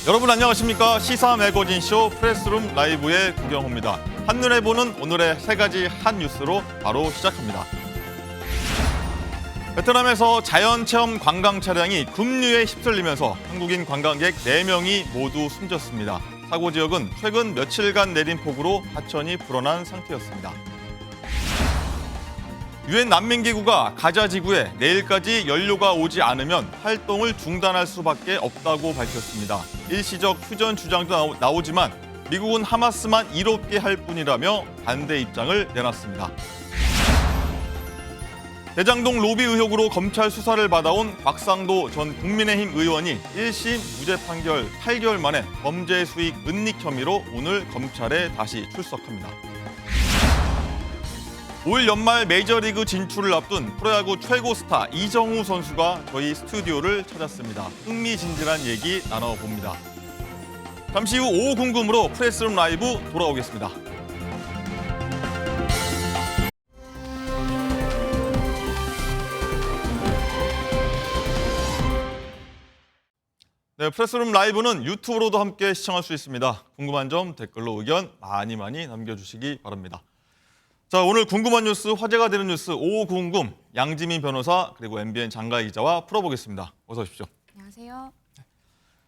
여러분 안녕하십니까? 시사 매거진 쇼 프레스룸 라이브의 구경호입니다. 한눈에 보는 오늘의 세 가지 한 뉴스로 바로 시작합니다. 베트남에서 자연체험 관광 차량이 급류에 휩쓸리면서 한국인 관광객 4명이 모두 숨졌습니다. 사고 지역은 최근 며칠간 내린 폭우로 하천이 불어난 상태였습니다. 유엔 난민기구가 가자 지구에 내일까지 연료가 오지 않으면 활동을 중단할 수밖에 없다고 밝혔습니다. 일시적 휴전 주장도 나오지만 미국은 하마스만 이롭게 할 뿐이라며 반대 입장을 내놨습니다. 대장동 로비 의혹으로 검찰 수사를 받아온 곽상도 전 국민의힘 의원이 1심 무죄 판결 8개월 만에 범죄 수익 은닉 혐의로 오늘 검찰에 다시 출석합니다. 올 연말 메이저리그 진출을 앞둔 프로야구 최고 스타 이정우 선수가 저희 스튜디오를 찾았습니다. 흥미진진한 얘기 나눠봅니다. 잠시 후 오후 궁금으로 프레스룸 라이브 돌아오겠습니다. 네, 프레스룸 라이브는 유튜브로도 함께 시청할 수 있습니다. 궁금한 점 댓글로 의견 많이 남겨주시기 바랍니다. 자, 오늘 궁금한 뉴스, 화제가 되는 뉴스 오후 궁금 양지민 변호사 그리고 MBN 장가희 기자와 풀어보겠습니다. 어서 오십시오. 안녕하세요.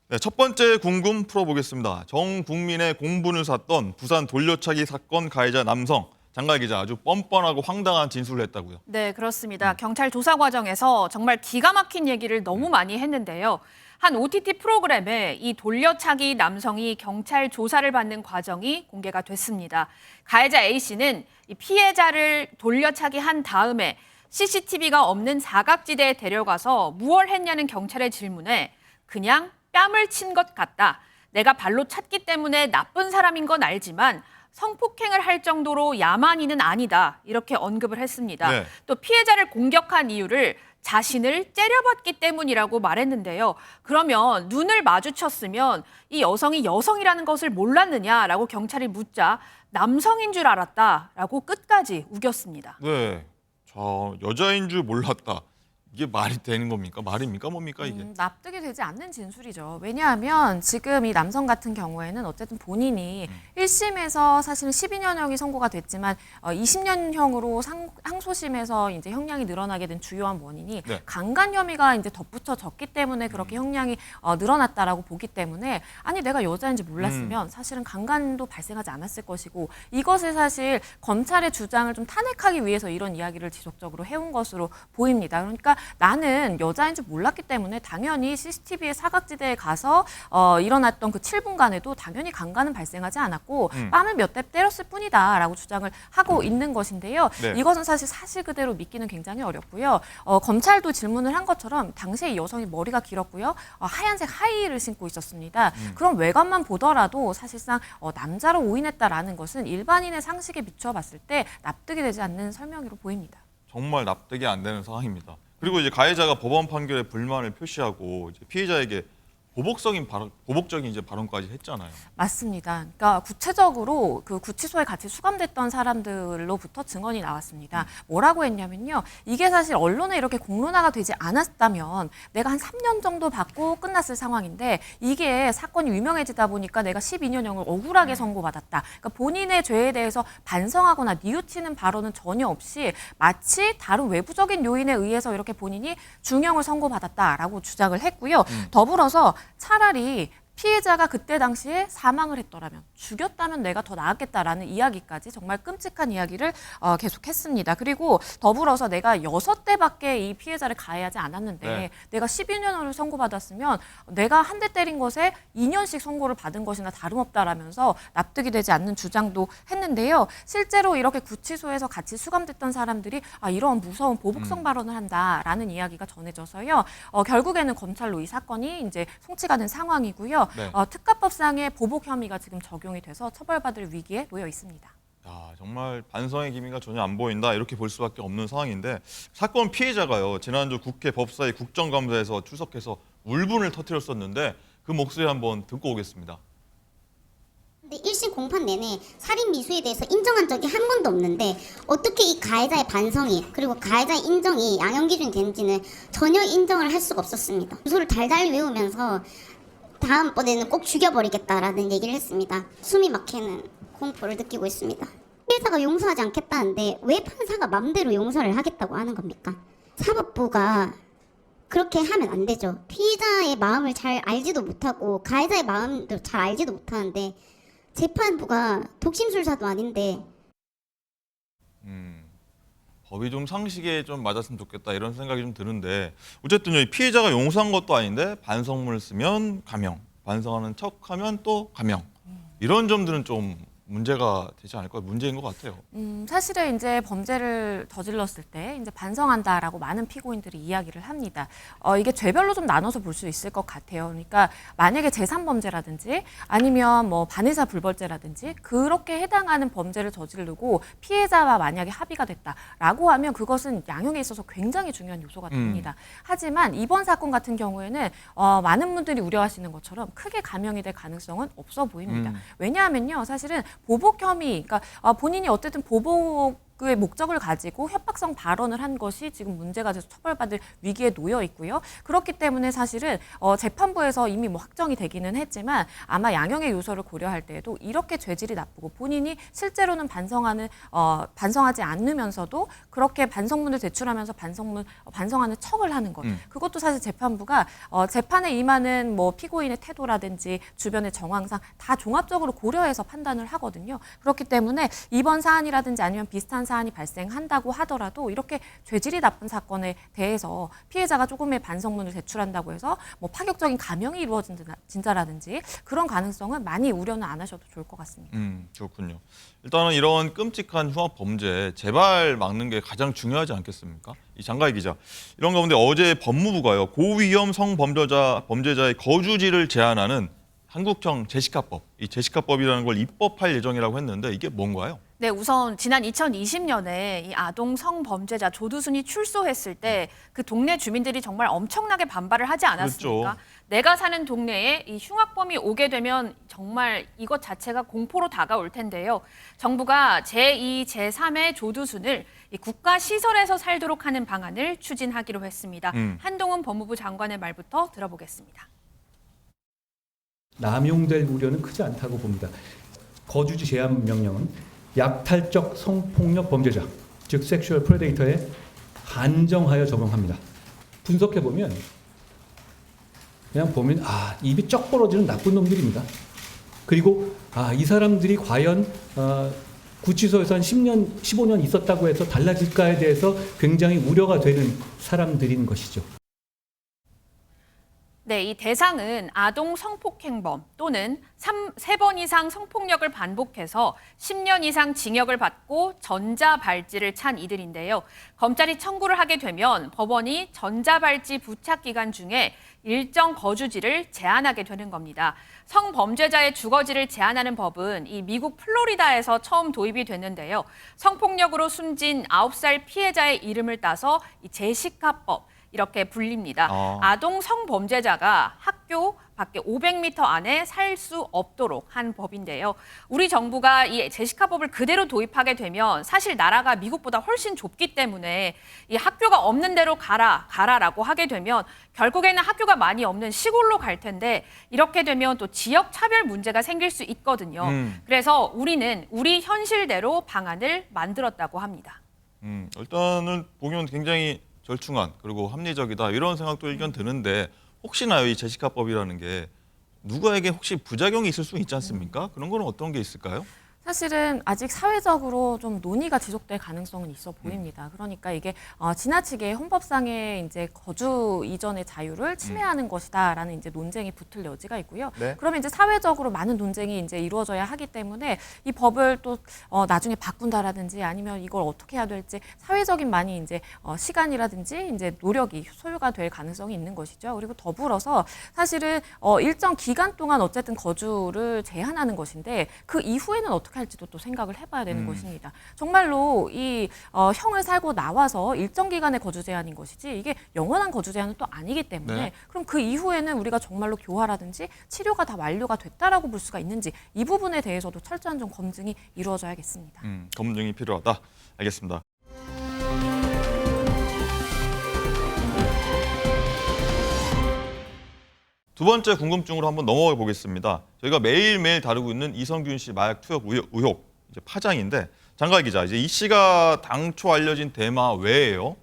네, 첫 번째 궁금 풀어보겠습니다. 전 국민의 공분을 샀던 부산 돌려차기 사건 가해자 남성 장가희 기자 아주 뻔뻔하고 황당한 진술을 했다고요. 네, 그렇습니다. 경찰 조사 과정에서 정말 기가 막힌 얘기를 너무 많이 했는데요. 한 OTT 프로그램에 이 돌려차기 남성이 경찰 조사를 받는 과정이 공개가 됐습니다. 가해자 A씨는 이 피해자를 돌려차기 한 다음에 CCTV가 없는 사각지대에 데려가서 무얼 했냐는 경찰의 질문에 그냥 뺨을 친 것 같다. 내가 발로 찼기 때문에 나쁜 사람인 건 알지만 성폭행을 할 정도로 야만인은 아니다. 이렇게 언급을 했습니다. 네. 또 피해자를 공격한 이유를 자신을 째려봤기 때문이라고 말했는데요. 그러면 눈을 마주쳤으면 이 여성이 여성이라는 것을 몰랐느냐라고 경찰이 묻자 남성인 줄 알았다라고 끝까지 우겼습니다. 네, 자 여자인 줄 몰랐다. 이게 말이 되는 겁니까? 말입니까? 뭡니까 이게? 납득이 되지 않는 진술이죠. 왜냐하면 지금 이 남성 같은 경우에는 어쨌든 본인이 1심에서 사실은 12년형이 선고가 됐지만 20년형으로 항소심에서 이제 형량이 늘어나게 된 주요한 원인이 네. 강간 혐의가 이제 덧붙여졌기 때문에 그렇게 형량이 늘어났다라고 보기 때문에 아니 내가 여자인지 몰랐으면 사실은 강간도 발생하지 않았을 것이고 이것을 사실 검찰의 주장을 좀 탄핵하기 위해서 이런 이야기를 지속적으로 해온 것으로 보입니다. 그러니까 나는 여자인 줄 몰랐기 때문에 당연히 CCTV의 사각지대에 가서 일어났던 그 7분간에도 당연히 강간은 발생하지 않았고 뺨을 몇 대 때렸을 뿐이다라고 주장을 하고 있는 것인데요. 네. 이것은 사실 그대로 믿기는 굉장히 어렵고요. 검찰도 질문을 한 것처럼 당시에 이 여성이 머리가 길었고요. 하얀색 하이힐을 신고 있었습니다. 그럼 외관만 보더라도 사실상 남자로 오인했다라는 것은 일반인의 상식에 비추어 봤을 때 납득이 되지 않는 설명으로 보입니다. 정말 납득이 안 되는 상황입니다. 그리고 이제 가해자가 법원 판결에 불만을 표시하고 이제 피해자에게 보복적인 이제 발언까지 했잖아요. 맞습니다. 그러니까 구체적으로 그 구치소에 같이 수감됐던 사람들로부터 증언이 나왔습니다. 뭐라고 했냐면요. 이게 사실 언론에 이렇게 공론화가 되지 않았다면 내가 한 3년 정도 받고 끝났을 상황인데 이게 사건이 유명해지다 보니까 내가 12년형을 억울하게 선고받았다. 그러니까 본인의 죄에 대해서 반성하거나 뉘우치는 발언은 전혀 없이 마치 다른 외부적인 요인에 의해서 이렇게 본인이 중형을 선고받았다라고 주장을 했고요. 더불어서 차라리 피해자가 그때 당시에 사망을 했더라면 죽였다면 내가 더 나았겠다라는 이야기까지 정말 끔찍한 이야기를 계속했습니다. 그리고 더불어서 내가 6대밖에 이 피해자를 가해하지 않았는데 네. 내가 12년을 선고받았으면 내가 한 대 때린 것에 2년씩 선고를 받은 것이나 다름없다라면서 납득이 되지 않는 주장도 했는데요. 실제로 이렇게 구치소에서 같이 수감됐던 사람들이 이런 무서운 보복성 발언을 한다라는 이야기가 전해져서요. 결국에는 검찰로 이 사건이 이제 송치가 된 상황이고요. 네. 특가법상의 보복 혐의가 지금 적용이 돼서 처벌받을 위기에 놓여 있습니다. 야, 정말 반성의 기미가 전혀 안 보인다 이렇게 볼 수밖에 없는 상황인데 사건 피해자가요. 지난주 국회 법사위 국정감사에서 출석해서 울분을 터뜨렸었는데 그 목소리 한번 듣고 오겠습니다. 근데 1심 공판 내내 살인 미수에 대해서 인정한 적이 한 번도 없는데 어떻게 이 가해자의 반성이 그리고 가해자의 인정이 양형 기준이 되는지는 전혀 인정을 할 수가 없었습니다. 주소를 달달 외우면서 다음번에는 꼭 죽여버리겠다라는 얘기를 했습니다. 숨이 막히는 공포를 느끼고 있습니다. 피해자가 용서하지 않겠다는데 왜 판사가 맘대로 용서를 하겠다고 하는 겁니까? 사법부가 그렇게 하면 안 되죠. 피해자의 마음을 잘 알지도 못하고 가해자의 마음도 잘 알지도 못하는데 재판부가 독심술사도 아닌데 법이 좀 상식에 좀 맞았으면 좋겠다 이런 생각이 좀 드는데 어쨌든 이 피해자가 용서한 것도 아닌데 반성문을 쓰면 감형, 반성하는 척하면 또 감형 이런 점들은 좀 문제가 되지 않을까 문제인 것 같아요. 사실은 이제 범죄를 저질렀을 때 이제 반성한다라고 많은 피고인들이 이야기를 합니다. 이게 죄별로 좀 나눠서 볼 수 있을 것 같아요. 그러니까 만약에 제3범죄라든지 아니면 뭐 반의사 불벌죄라든지 그렇게 해당하는 범죄를 저지르고 피해자와 만약에 합의가 됐다라고 하면 그것은 양형에 있어서 굉장히 중요한 요소가 됩니다. 하지만 이번 사건 같은 경우에는 많은 분들이 우려하시는 것처럼 크게 감형이 될 가능성은 없어 보입니다. 왜냐하면요, 사실은 보복 혐의, 그러니까 본인이 어쨌든 보복의 목적을 가지고 협박성 발언을 한 것이 지금 문제가 돼서 처벌받을 위기에 놓여 있고요. 그렇기 때문에 사실은 재판부에서 이미 뭐 확정이 되기는 했지만 아마 양형의 요소를 고려할 때에도 이렇게 죄질이 나쁘고 본인이 실제로는 반성하지 않으면서도 그렇게 반성문을 제출하면서 반성하는 척을 하는 것. 그것도 사실 재판부가 재판에 임하는 뭐 피고인의 태도라든지 주변의 정황상 다 종합적으로 고려해서 판단을 하거든요. 그렇기 때문에 이번 사안이라든지 아니면 비슷한 사안이 발생한다고 하더라도 이렇게 죄질이 나쁜 사건에 대해서 피해자가 조금의 반성문을 제출한다고 해서 뭐 파격적인 감형이 이루어진다라든지 그런 가능성은 많이 우려는 안 하셔도 좋을 것 같습니다. 그렇군요. 일단은 이런 끔찍한 흉악 범죄 재발 막는 게 가장 중요하지 않겠습니까? 이 장가희 기자, 이런 가운데 어제 법무부가요 고위험 범죄자의 거주지를 제한하는 한국형 제시카법, 이 제시카법이라는 걸 입법할 예정이라고 했는데 이게 뭔가요? 네, 우선 지난 2020년에 이 아동 성범죄자 조두순이 출소했을 때 그 동네 주민들이 정말 엄청나게 반발을 하지 않았습니까? 그렇죠. 내가 사는 동네에 이 흉악범이 오게 되면 정말 이것 자체가 공포로 다가올 텐데요. 정부가 제2, 제3의 조두순을 이 국가시설에서 살도록 하는 방안을 추진하기로 했습니다. 한동훈 법무부 장관의 말부터 들어보겠습니다. 남용될 우려는 크지 않다고 봅니다. 거주지 제한 명령은 약탈적 성폭력 범죄자, 즉 섹슈얼 프레데이터에 한정하여 적용합니다. 분석해 보면 그냥 보면 입이 쩍 벌어지는 나쁜 놈들입니다. 그리고 이 사람들이 과연 구치소에서 한 10년, 15년 있었다고 해서 달라질까에 대해서 굉장히 우려가 되는 사람들인 것이죠. 네, 이 대상은 아동 성폭행범 또는 3번 이상 성폭력을 반복해서 10년 이상 징역을 받고 전자발찌를 찬 이들인데요. 검찰이 청구를 하게 되면 법원이 전자발찌 부착 기간 중에 일정 거주지를 제한하게 되는 겁니다. 성범죄자의 주거지를 제한하는 법은 이 미국 플로리다에서 처음 도입이 됐는데요. 성폭력으로 숨진 9살 피해자의 이름을 따서 이 제시카법 이렇게 불립니다. 아동 성범죄자가 학교 밖에 500m 안에 살 수 없도록 한 법인데요. 우리 정부가 이 제시카법을 그대로 도입하게 되면 사실 나라가 미국보다 훨씬 좁기 때문에 이 학교가 없는 데로 가라라고 하게 되면 결국에는 학교가 많이 없는 시골로 갈 텐데 이렇게 되면 또 지역 차별 문제가 생길 수 있거든요. 그래서 우리는 우리 현실대로 방안을 만들었다고 합니다. 일단은 보면 굉장히 절충안 그리고 합리적이다 이런 생각도 일견 드는데 혹시나 이 제시카법이라는 게 누구에게 혹시 부작용이 있을 수 있지 않습니까? 그런 거는 어떤 게 있을까요? 사실은 아직 사회적으로 좀 논의가 지속될 가능성은 있어 보입니다. 그러니까 이게 지나치게 헌법상의 이제 거주 이전의 자유를 침해하는 것이다라는 이제 논쟁이 붙을 여지가 있고요. 네. 그러면 이제 사회적으로 많은 논쟁이 이제 이루어져야 하기 때문에 이 법을 또 나중에 바꾼다라든지 아니면 이걸 어떻게 해야 될지 사회적인 많이 이제 시간이라든지 이제 노력이 소요가 될 가능성이 있는 것이죠. 그리고 더불어서 사실은 일정 기간 동안 어쨌든 거주를 제한하는 것인데 그 이후에는 어떻게 할지도 또 생각을 해봐야 되는 것입니다. 정말로 이 형을 살고 나와서 일정 기간의 거주 제한인 것이지 이게 영원한 거주 제한은 또 아니기 때문에 네. 그럼 그 이후에는 우리가 정말로 교화라든지 치료가 다 완료가 됐다라고 볼 수가 있는지 이 부분에 대해서도 철저한 좀 검증이 이루어져야겠습니다. 검증이 필요하다. 알겠습니다. 두 번째 궁금증으로 한번 넘어가 보겠습니다. 저희가 매일매일 다루고 있는 이성균 씨 마약 투약 의혹 이제 파장인데 장가희 기자, 이제 이 씨가 당초 알려진 대마 외에요.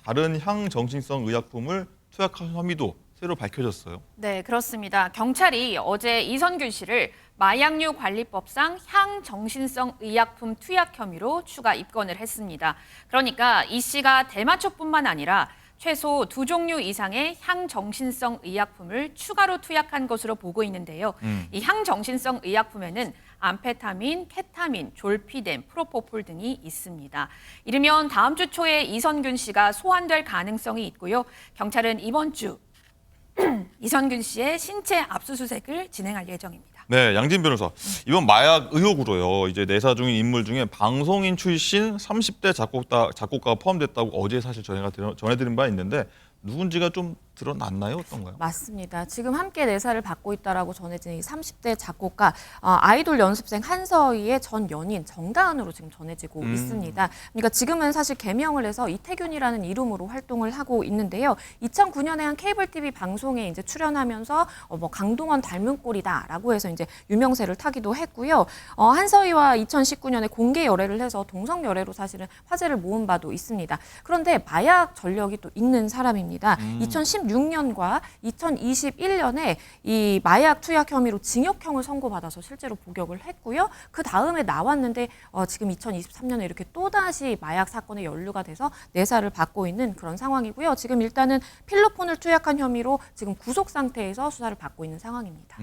다른 향정신성 의약품을 투약한 혐의도 새로 밝혀졌어요. 네, 그렇습니다. 경찰이 어제 이성균 씨를 마약류 관리법상 향정신성 의약품 투약 혐의로 추가 입건을 했습니다. 그러니까 이 씨가 대마초뿐만 아니라 최소 2종류 이상의 향정신성 의약품을 추가로 투약한 것으로 보고 있는데요. 이 향정신성 의약품에는 암페타민, 케타민, 졸피뎀, 프로포폴 등이 있습니다. 이르면 다음 주 초에 이성균 씨가 소환될 가능성이 있고요. 경찰은 이번 주 이성균 씨의 신체 압수수색을 진행할 예정입니다. 네, 양진 변호사. 이번 마약 의혹으로요. 이제 내사 중인 인물 중에 방송인 출신 30대 작곡가가 포함됐다고 어제 사실 저희가 전해드린 바 있는데 누군지가 좀 드러났나요? 어떤가요? 맞습니다. 지금 함께 내사를 받고 있다라고 전해진 이 30대 작곡가 아이돌 연습생 한서희의 전 연인 정다은으로 지금 전해지고 있습니다. 그러니까 지금은 사실 개명을 해서 이태균이라는 이름으로 활동을 하고 있는데요. 2009년에 한 케이블 TV 방송에 이제 출연하면서 뭐 강동원 닮은 꼴이다라고 해서 이제 유명세를 타기도 했고요. 한서희와 2019년에 공개 열애를 해서 동성 열애로 사실은 화제를 모은 바도 있습니다. 그런데 마약 전력이 또 있는 사람입니다. 2016년과 2021년에 이 마약 투약 혐의로 징역형을 선고받아서 실제로 복역을 했고요. 그 다음에 나왔는데 지금 2023년에 이렇게 또다시 마약 사건에 연루가 돼서 내사를 받고 있는 그런 상황이고요. 지금 일단은 필로폰을 투약한 혐의로 지금 구속 상태에서 수사를 받고 있는 상황입니다.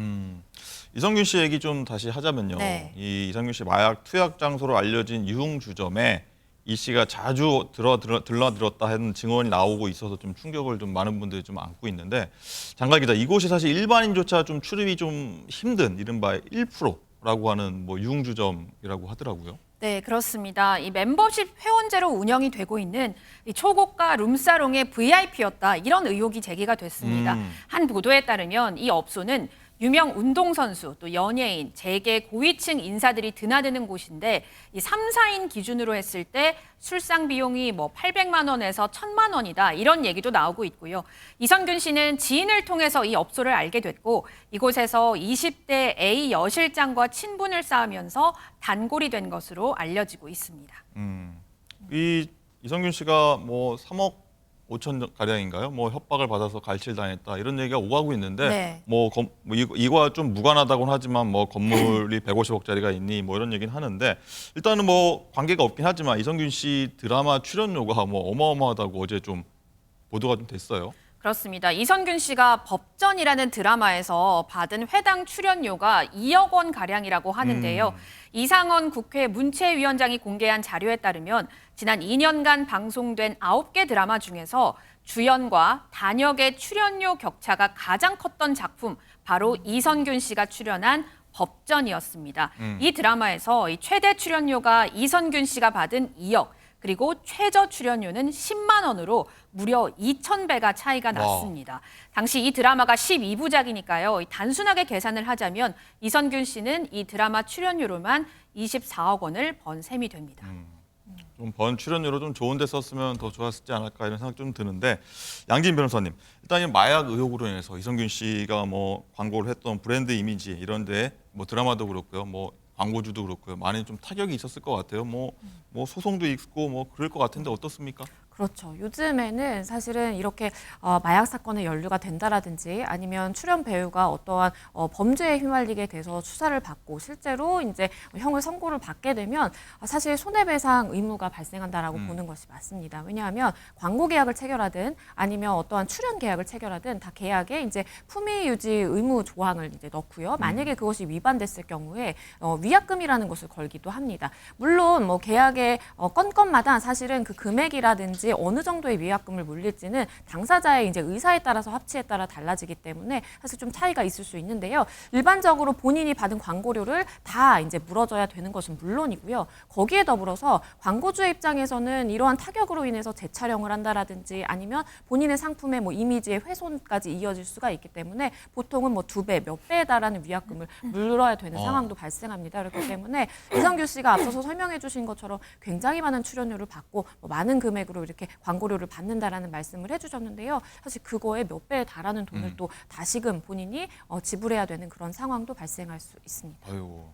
이성균 씨 얘기 좀 다시 하자면요. 네. 이 이성균 씨 마약 투약 장소로 알려진 유흥주점에 이 씨가 자주 들렀다 하는 증언이 나오고 있어서 좀 충격을 좀 많은 분들이 좀 안고 있는데 장가희 기자, 이곳이 사실 일반인조차 좀 출입이 좀 힘든 이른바 1%라고 하는 뭐 유흥주점이라고 하더라고요. 네, 그렇습니다. 이 멤버십 회원제로 운영이 되고 있는 이 초고가 룸사롱의 VIP였다. 이런 의혹이 제기가 됐습니다. 한 보도에 따르면 이 업소는 유명 운동선수, 또 연예인, 재계 고위층 인사들이 드나드는 곳인데 이 3, 4인 기준으로 했을 때 술상 비용이 뭐 800만 원에서 1000만 원이다. 이런 얘기도 나오고 있고요. 이성균 씨는 지인을 통해서 이 업소를 알게 됐고 이곳에서 20대 A 여실장과 친분을 쌓으면서 단골이 된 것으로 알려지고 있습니다. 이 이성균 씨가 뭐 3억 5천 가량인가요? 뭐 협박을 받아서 갈취당했다 이런 얘기가 오가고 있는데 네. 이거와 좀 무관하다고는 하지만 뭐 건물이 150억짜리가 있니 뭐 이런 얘기는 하는데 일단은 뭐 관계가 없긴 하지만 이성균 씨 드라마 출연료가 뭐 어마어마하다고 어제 좀 보도가 좀 됐어요. 그렇습니다. 이성균 씨가 법전이라는 드라마에서 받은 회당 출연료가 2억 원 가량이라고 하는데요. 이상원 국회 문체위원장이 공개한 자료에 따르면 지난 2년간 방송된 9개 드라마 중에서 주연과 단역의 출연료 격차가 가장 컸던 작품 바로 이성균 씨가 출연한 법전이었습니다. 이 드라마에서 이 최대 출연료가 이성균 씨가 받은 2억, 그리고 최저 출연료는 10만 원으로 무려 2,000배가 차이가 났습니다. 당시 이 드라마가 12부작이니까요. 단순하게 계산을 하자면 이성균 씨는 이 드라마 출연료로만 24억 원을 번 셈이 됩니다. 좀 번 출연료로 좀 좋은 데 썼으면 더 좋았지 않을까 이런 생각 좀 드는데 양진 변호사님, 일단 이 마약 의혹으로 인해서 이성균 씨가 뭐 광고를 했던 브랜드 이미지 이런 데 뭐 드라마도 그렇고요. 뭐 광고주도 그렇고요. 많이 좀 타격이 있었을 것 같아요. 뭐 소송도 있고 뭐 그럴 것 같은데 어떻습니까? 그렇죠. 요즘에는 사실은 이렇게 마약 사건에 연루가 된다라든지 아니면 출연 배우가 어떠한 범죄에 휘말리게 돼서 수사를 받고 실제로 이제 형을 선고를 받게 되면 사실 손해배상 의무가 발생한다라고 보는 것이 맞습니다. 왜냐하면 광고 계약을 체결하든 아니면 어떠한 출연 계약을 체결하든 다 계약에 이제 품위 유지 의무 조항을 이제 넣고요. 만약에 그것이 위반됐을 경우에 위약금이라는 것을 걸기도 합니다. 물론 뭐 계약의 건건마다 사실은 그 금액이라든지 어느 정도의 위약금을 물릴지는 당사자의 이제 의사에 따라서 합치에 따라 달라지기 때문에 사실 좀 차이가 있을 수 있는데요. 일반적으로 본인이 받은 광고료를 다 이제 물어줘야 되는 것은 물론이고요. 거기에 더불어서 광고주의 입장에서는 이러한 타격으로 인해서 재촬영을 한다라든지 아니면 본인의 상품의 뭐 이미지의 훼손까지 이어질 수가 있기 때문에 보통은 뭐 2배, 몇 배에 달하는 위약금을 물어야 되는 상황도 발생합니다. 그렇기 때문에 이성균 씨가 앞서서 설명해 주신 것처럼 굉장히 많은 출연료를 받고 뭐 많은 금액으로 이렇게 이렇게 광고료를 받는다라는 말씀을 해주셨는데요. 사실 그거에 몇 배에 달하는 돈을 또 다시금 본인이 지불해야 되는 그런 상황도 발생할 수 있습니다. 아이고,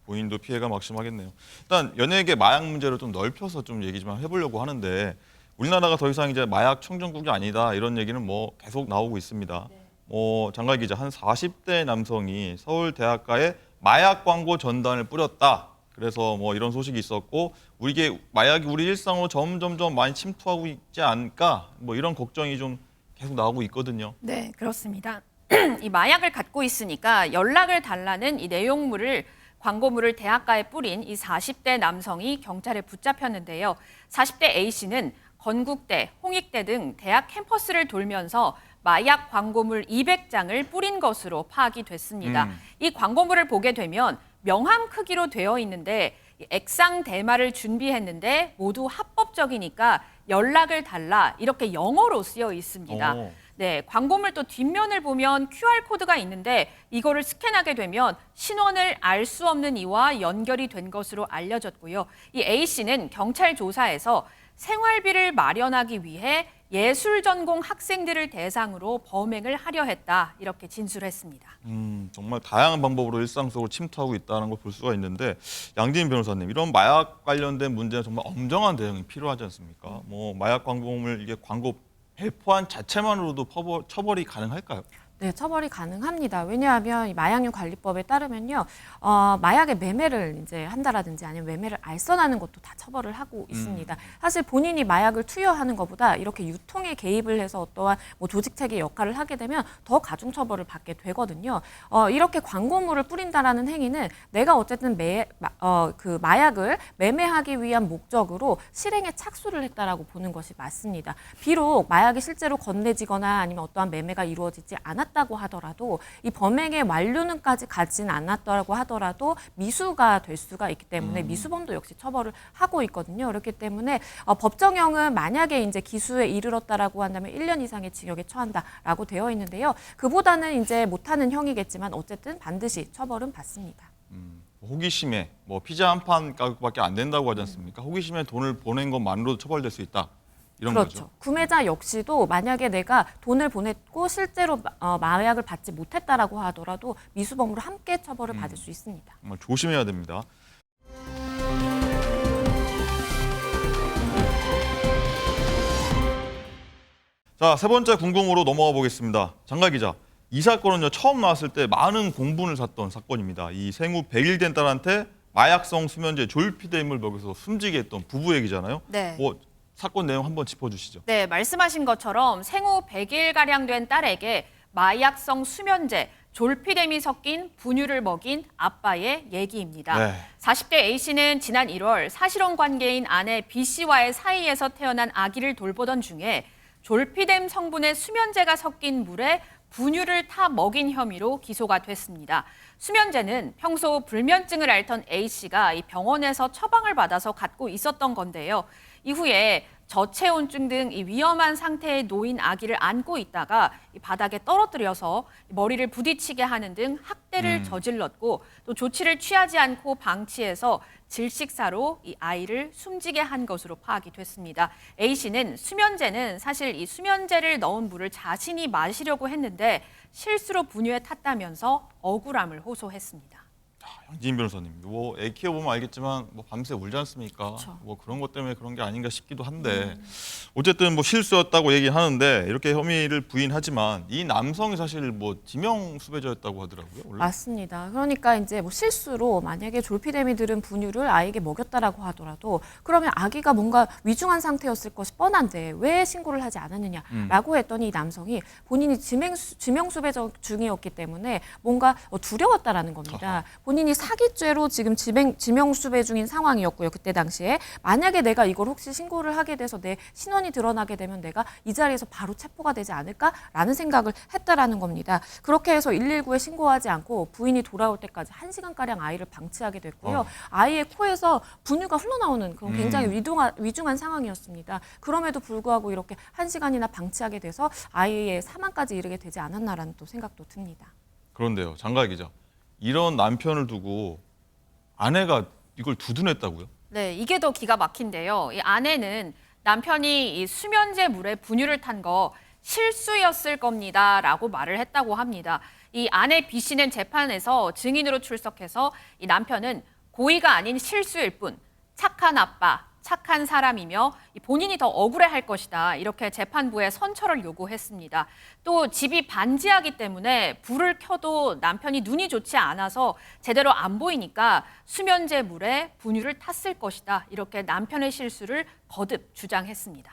본인도 피해가 막심하겠네요. 일단 연예계 마약 문제를 좀 넓혀서 좀 얘기 좀 해보려고 하는데 우리나라가 더 이상 이제 마약 청정국이 아니다 이런 얘기는 뭐 계속 나오고 있습니다. 장갈 기자, 한 40대 남성이 서울 대학가에 마약 광고 전단을 뿌렸다. 그래서 뭐 이런 소식이 있었고 이게 마약이 우리 일상으로 점점점 많이 침투하고 있지 않을까 뭐 이런 걱정이 좀 계속 나오고 있거든요. 네, 그렇습니다. 이 마약을 갖고 있으니까 연락을 달라는 이 내용물을 광고물을 대학가에 뿌린 이 40대 남성이 경찰에 붙잡혔는데요. 40대 A씨는 건국대, 홍익대 등 대학 캠퍼스를 돌면서 마약 광고물 200장을 뿌린 것으로 파악이 됐습니다. 이 광고물을 보게 되면 명함 크기로 되어 있는데 액상 대마를 준비했는데 모두 합법적이니까 연락을 달라 이렇게 영어로 쓰여 있습니다. 오. 네, 광고물 또 뒷면을 보면 QR코드가 있는데 이거를 스캔하게 되면 신원을 알 수 없는 이와 연결이 된 것으로 알려졌고요. 이 A씨는 경찰 조사에서 생활비를 마련하기 위해 예술 전공 학생들을 대상으로 범행을 하려 했다 이렇게 진술했습니다. 정말 다양한 방법으로 일상 속으로 침투하고 있다는 걸 볼 수가 있는데 양진 변호사님, 이런 마약 관련된 문제는 정말 엄정한 대응이 필요하지 않습니까? 뭐 마약 광고물 이게 광고 배포한 자체만으로도 처벌이 가능할까요? 네, 처벌이 가능합니다. 왜냐하면 이 마약류 관리법에 따르면요, 마약의 매매를 이제 한다라든지 아니면 매매를 알선하는 것도 다 처벌을 하고 있습니다. 사실 본인이 마약을 투여하는 것보다 이렇게 유통에 개입을 해서 어떠한 뭐 조직 체계 역할을 하게 되면 더 가중 처벌을 받게 되거든요. 이렇게 광고물을 뿌린다라는 행위는 내가 어쨌든 그 마약을 매매하기 위한 목적으로 실행에 착수를 했다라고 보는 것이 맞습니다. 비록 마약이 실제로 건네지거나 아니면 어떠한 매매가 이루어지지 않았다고 하더라도 이 범행의 완료는까지 가진 않았다고 하더라도 미수가 될 수가 있기 때문에 미수범도 역시 처벌을 하고 있거든요. 그렇기 때문에 법정형은 만약에 이제 기수에 이르렀다라고 한다면 1년 이상의 징역에 처한다라고 되어 있는데요. 그보다는 이제 못하는 형이겠지만 어쨌든 반드시 처벌은 받습니다. 호기심에 뭐 피자 한 판 가격밖에 안 된다고 하지 않습니까? 호기심에 돈을 보낸 것만으로도 처벌될 수 있다. 이런 그렇죠. 거죠. 구매자 역시도 만약에 내가 돈을 보냈고 실제로 마약을 받지 못했다라고 하더라도 미수범으로 함께 처벌을 받을 수 있습니다. 정말 조심해야 됩니다. 자, 세 번째 궁금으로 넘어가 보겠습니다. 장갈 기자, 이 사건은요 처음 나왔을 때 많은 공분을 샀던 사건입니다. 이 생후 100일 된 딸한테 마약성 수면제 졸피뎀을 먹여서 숨지게 했던 부부 얘기잖아요. 네. 사건 내용 한번 짚어주시죠. 네, 말씀하신 것처럼 생후 100일가량 된 딸에게 마약성 수면제, 졸피뎀이 섞인 분유를 먹인 아빠의 얘기입니다. 네. 40대 A씨는 지난 1월 사실혼 관계인 아내 B씨와의 사이에서 태어난 아기를 돌보던 중에 졸피뎀 성분의 수면제가 섞인 물에 분유를 타 먹인 혐의로 기소가 됐습니다. 수면제는 평소 불면증을 앓던 A씨가 이 병원에서 처방을 받아서 갖고 있었던 건데요. 이후에 저체온증 등 이 위험한 상태에 놓인 아기를 안고 있다가 이 바닥에 떨어뜨려서 머리를 부딪히게 하는 등 학대를 저질렀고 또 조치를 취하지 않고 방치해서 질식사로 이 아이를 숨지게 한 것으로 파악이 됐습니다. A씨는 수면제는 사실 이 수면제를 넣은 물을 자신이 마시려고 했는데 실수로 분유에 탔다면서 억울함을 호소했습니다. 양진 변호사님, 애 키워보면 알겠지만 밤새 울지 않습니까? 그렇죠. 그런 것 때문에 그런 게 아닌가 싶기도 한데 어쨌든 실수였다고 얘기하는데 이렇게 혐의를 부인하지만 이 남성이 사실 지명 수배자였다고 하더라고요. 원래? 맞습니다. 그러니까 이제 실수로 만약에 졸피뎀이 들은 분유를 아이에게 먹였다라고 하더라도 그러면 아기가 뭔가 위중한 상태였을 것이 뻔한데 왜 신고를 하지 않았느냐라고 했더니 이 남성이 본인이 지명수배 중이었기 때문에 뭔가 두려웠다라는 겁니다. 본인이 사기죄로 지금 지명수배 중인 상황이었고요. 그때 당시에 만약에 내가 이걸 혹시 신고를 하게 돼서 내 신원이 드러나게 되면 내가 이 자리에서 바로 체포가 되지 않을까라는 생각을 했다라는 겁니다. 그렇게 해서 119에 신고하지 않고 부인이 돌아올 때까지 1시간가량 아이를 방치하게 됐고요. 아이의 코에서 분유가 흘러나오는 그런 굉장히 위중한 상황이었습니다. 그럼에도 불구하고 이렇게 1시간이나 방치하게 돼서 아이의 사망까지 이르게 되지 않았나라는 또 생각도 듭니다. 그런데요, 장갈 기자. 이런 남편을 두고 아내가 이걸 두둔했다고요? 네, 이게 더 기가 막힌데요. 이 아내는 남편이 이 수면제 물에 분유를 탄 거 실수였을 겁니다라고 말을 했다고 합니다. 이 아내 B 씨는 재판에서 증인으로 출석해서 이 남편은 고의가 아닌 실수일 뿐 착한 아빠, 착한 사람이며 본인이 더 억울해할 것이다. 이렇게 재판부에 선처를 요구했습니다. 또 집이 반지하기 때문에 불을 켜도 남편이 눈이 좋지 않아서 제대로 안 보이니까 수면제 물에 분유를 탔을 것이다. 이렇게 남편의 실수를 거듭 주장했습니다.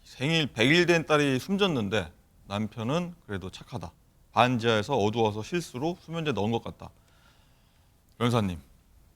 생일 100일 된 딸이 숨졌는데 남편은 그래도 착하다. 반지하에서 어두워서 실수로 수면제 넣은 것 같다. 변호사님,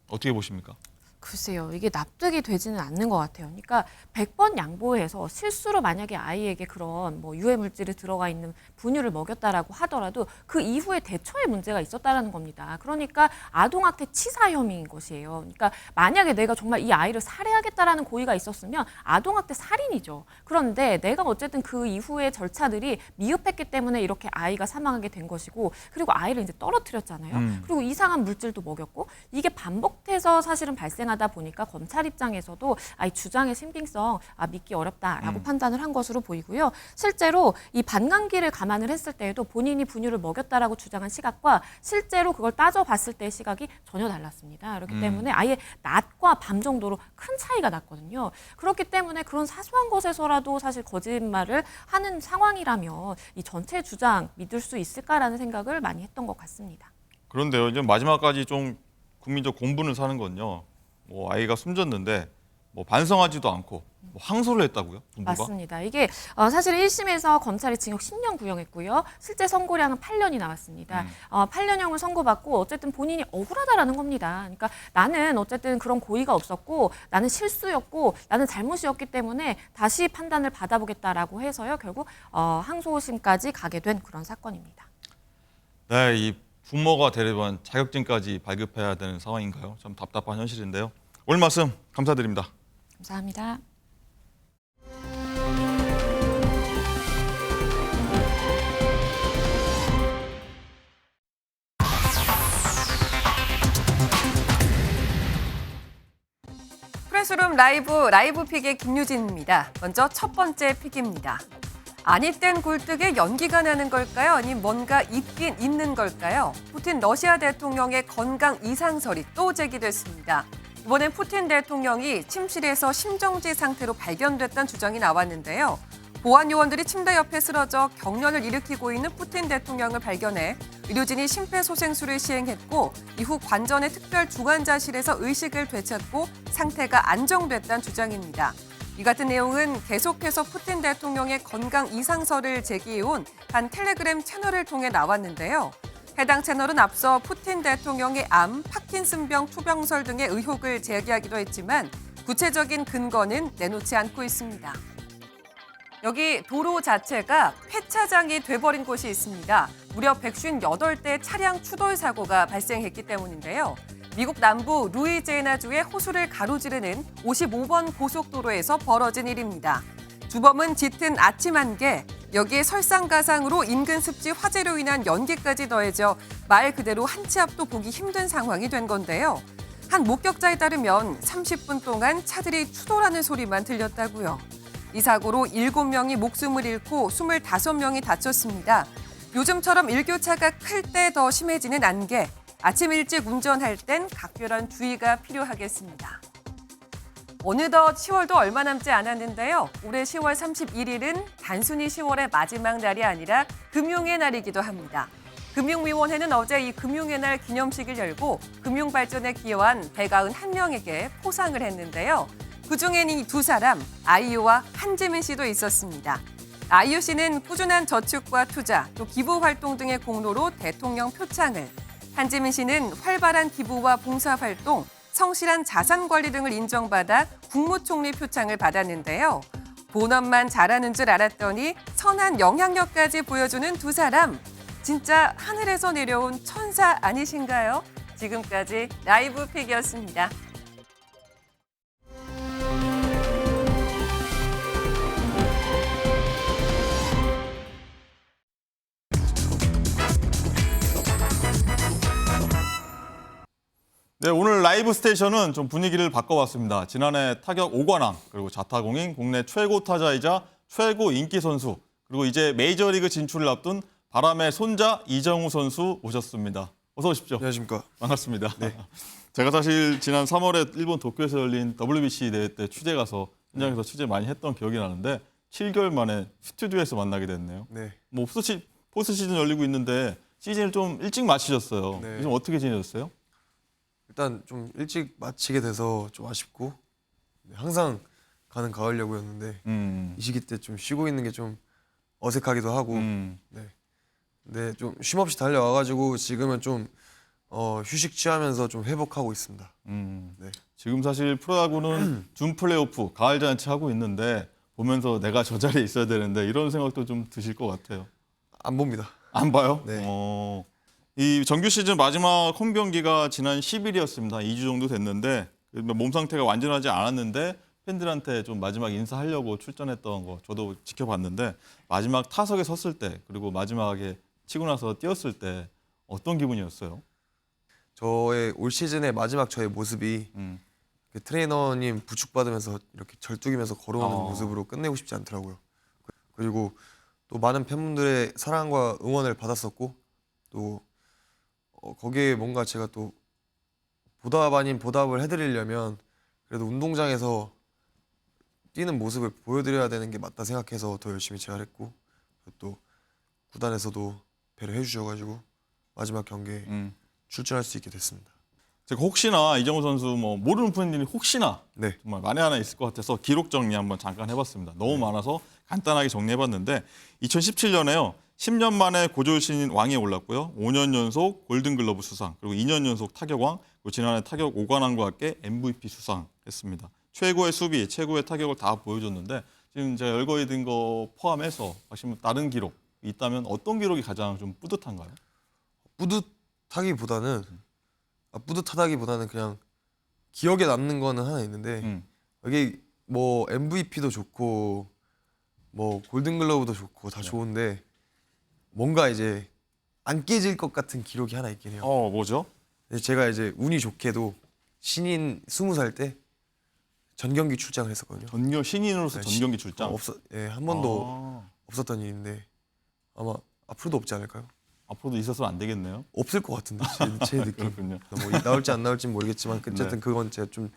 어떻게 보십니까? 글쎄요, 이게 납득이 되지는 않는 것 같아요. 그러니까 100번 양보해서 실수로 만약에 아이에게 그런 뭐 유해 물질이 들어가 있는 분유를 먹였다라고 하더라도 그 이후에 대처에 문제가 있었다라는 겁니다. 그러니까 아동학대 치사 혐의인 것이에요. 그러니까 만약에 내가 정말 이 아이를 살해하겠다라는 고의가 있었으면 아동학대 살인이죠. 그런데 내가 어쨌든 그 이후의 절차들이 미흡했기 때문에 이렇게 아이가 사망하게 된 것이고, 그리고 아이를 이제 떨어뜨렸잖아요. 그리고 이상한 물질도 먹였고, 이게 반복돼서 사실은 발생하다 보니까 검찰 입장에서도 이 주장의 신빙성 믿기 어렵다라고 판단을 한 것으로 보이고요. 실제로 이 반감기를 감안을 했을 때에도 본인이 분유를 먹였다라고 주장한 시각과 실제로 그걸 따져봤을 때의 시각이 전혀 달랐습니다. 그렇기 때문에 아예 낮과 밤 정도로 큰 차이가 났거든요. 그렇기 때문에 그런 사소한 것에서라도 사실 거짓말을 하는 상황이라면 이 전체 주장 믿을 수 있을까라는 생각을 많이 했던 것 같습니다. 그런데요, 이제 마지막까지 좀 국민적 공분을 사는 건요. 뭐 아이가 숨졌는데 뭐 반성하지도 않고 뭐 항소를 했다고요? 본부가? 맞습니다. 이게 사실 1심에서 검찰이 징역 10년 구형했고요. 실제 선고량은 8년이 나왔습니다. 8년형을 선고받고 어쨌든 본인이 억울하다라는 겁니다. 그러니까 나는 어쨌든 그런 고의가 없었고 나는 실수였고 나는 잘못이었기 때문에 다시 판단을 받아보겠다라고 해서요. 결국 항소심까지 가게 된 그런 사건입니다. 네, 이 부모가 되려면 자격증까지 발급해야 되는 상황인가요? 참 답답한 현실인데요. 오늘 말씀 감사드립니다. 감사합니다. 프레스룸 라이브 픽의 김유진입니다. 먼저 첫 번째 픽입니다. 아니 땐 굴뚝에 연기가 나는 걸까요? 아니면 뭔가 있긴 있는 걸까요? 푸틴 러시아 대통령의 건강 이상설이 또 제기됐습니다. 이번엔 푸틴 대통령이 침실에서 심정지 상태로 발견됐다는 주장이 나왔는데요. 보안 요원들이 침대 옆에 쓰러져 경련을 일으키고 있는 푸틴 대통령을 발견해 의료진이 심폐소생술을 시행했고 이후 관전의 특별 중환자실에서 의식을 되찾고 상태가 안정됐다는 주장입니다. 이 같은 내용은 계속해서 푸틴 대통령의 건강 이상설을 제기해온 한 텔레그램 채널을 통해 나왔는데요. 해당 채널은 앞서 푸틴 대통령의 암, 파킨슨병 투병설 등의 의혹을 제기하기도 했지만 구체적인 근거는 내놓지 않고 있습니다. 여기 도로 자체가 폐차장이 돼버린 곳이 있습니다. 무려 158대 차량 추돌 사고가 발생했기 때문인데요. 미국 남부 루이지애나주의 호수를 가로지르는 55번 고속도로에서 벌어진 일입니다. 주범은 짙은 아침 안개, 여기에 설상가상으로 인근 습지 화재로 인한 연기까지 더해져 말 그대로 한 치 앞도 보기 힘든 상황이 된 건데요. 한 목격자에 따르면 30분 동안 차들이 추돌하는 소리만 들렸다고요. 이 사고로 7명이 목숨을 잃고 25명이 다쳤습니다. 요즘처럼 일교차가 클 때 더 심해지는 안개, 아침 일찍 운전할 땐 각별한 주의가 필요하겠습니다. 어느덧 10월도 얼마 남지 않았는데요. 올해 10월 31일은 단순히 10월의 마지막 날이 아니라 금융의 날이기도 합니다. 금융위원회는 어제 이 금융의 날 기념식을 열고 금융발전에 기여한 191명에게 포상을 했는데요. 그중엔 이 두 사람, 아이유와 한지민 씨도 있었습니다. 아이유 씨는 꾸준한 저축과 투자, 또 기부 활동 등의 공로로 대통령 표창을, 한지민 씨는 활발한 기부와 봉사활동, 성실한 자산관리 등을 인정받아 국무총리 표창을 받았는데요. 본업만 잘하는 줄 알았더니 선한 영향력까지 보여주는 두 사람. 진짜 하늘에서 내려온 천사 아니신가요? 지금까지 라이브 픽이었습니다. 네, 오늘 라이브 스테이션은 좀 분위기를 바꿔봤습니다. 지난해 타격 5관왕, 그리고 자타공인 국내 최고 타자이자 최고 인기 선수, 그리고 이제 메이저리그 진출을 앞둔 바람의 손자 이정우 선수 모셨습니다. 어서 오십시오. 안녕하십니까. 반갑습니다. 제가 사실 지난 3월에 일본 도쿄에서 열린 WBC 대회 때 취재 가서 현장에서 취재 많이 했던 기억이 나는데 7개월 만에 스튜디오에서 만나게 됐네요. 네. 뭐 포스트 시즌 열리고 있는데 시즌을 좀 일찍 마치셨어요. 네. 요즘 어떻게 지내셨어요? 일단 좀 일찍 마치게 돼서 좀 아쉽고 항상 가는 가을 야구였는데 이 시기 때 좀 쉬고 있는 게 좀 어색하기도 하고 네. 근데 좀 쉼없이 달려와가지고 지금은 좀 휴식 취하면서 좀 회복하고 있습니다. 네. 지금 사실 프로야구는 준 플레이오프, 가을 잔치 하고 있는데 보면서 내가 저 자리에 있어야 되는데 이런 생각도 좀 드실 것 같아요. 안 봅니다. 안 봐요? 네. 이 정규 시즌 마지막 홈 경기가 지난 10일이었습니다. 2주 정도 됐는데 몸 상태가 완전하지 않았는데 팬들한테 좀 마지막 인사하려고 출전했던 거 저도 지켜봤는데 마지막 타석에 섰을 때 그리고 마지막에 치고 나서 뛰었을 때 어떤 기분이었어요? 저의 올 시즌의 마지막 저의 모습이 그 트레이너님 부축받으면서 이렇게 절뚝이면서 걸어오는 모습으로 끝내고 싶지 않더라고요. 그리고 또 많은 팬분들의 사랑과 응원을 받았었고 또 거기에 뭔가 제가 또 보답 아닌 보답을 해드리려면 그래도 운동장에서 뛰는 모습을 보여드려야 되는 게 맞다 생각해서 더 열심히 재활했고 또 구단에서도 배려해 주셔가지고 마지막 경기에 출전할 수 있게 됐습니다. 제가 혹시나 이정우 선수 뭐 모르는 분들이 혹시나 네. 정말 만에 하나 있을 것 같아서 기록 정리 한번 잠깐 해봤습니다. 너무 많아서 간단하게 정리해봤는데 2017년에요. 10년 만에 고졸 신인 왕에 올랐고요. 5년 연속 골든글러브 수상, 그리고 2년 연속 타격왕, 그리고 지난해 타격 5관왕과 함께 MVP 수상했습니다. 최고의 수비, 최고의 타격을 다 보여줬는데 지금 제가 열거에 든 거 포함해서 하시면 다른 기록 있다면 어떤 기록이 가장 좀 뿌듯한가요? 뿌듯하다기보다는 그냥 기억에 남는 거는 하나 있는데 여기 뭐 MVP도 좋고 뭐 골든글러브도 좋고 다 좋은데 뭔가 이제 안 깨질 것 같은 기록이 하나 있긴 해요. 뭐죠? 근데 제가 이제 운이 좋게도 신인 20살 때 전경기 출장을 했었거든요. 신인으로서 네, 전경기 출장? 한 번도 없었던 일인데 아마 앞으로도 없지 않을까요? 앞으로도 있어서는 안 되겠네요. 없을 것 같은데 제 느낌. 그렇군요. 뭐 나올지 안 나올지 모르겠지만 어쨌든 네. 그건 제가 좀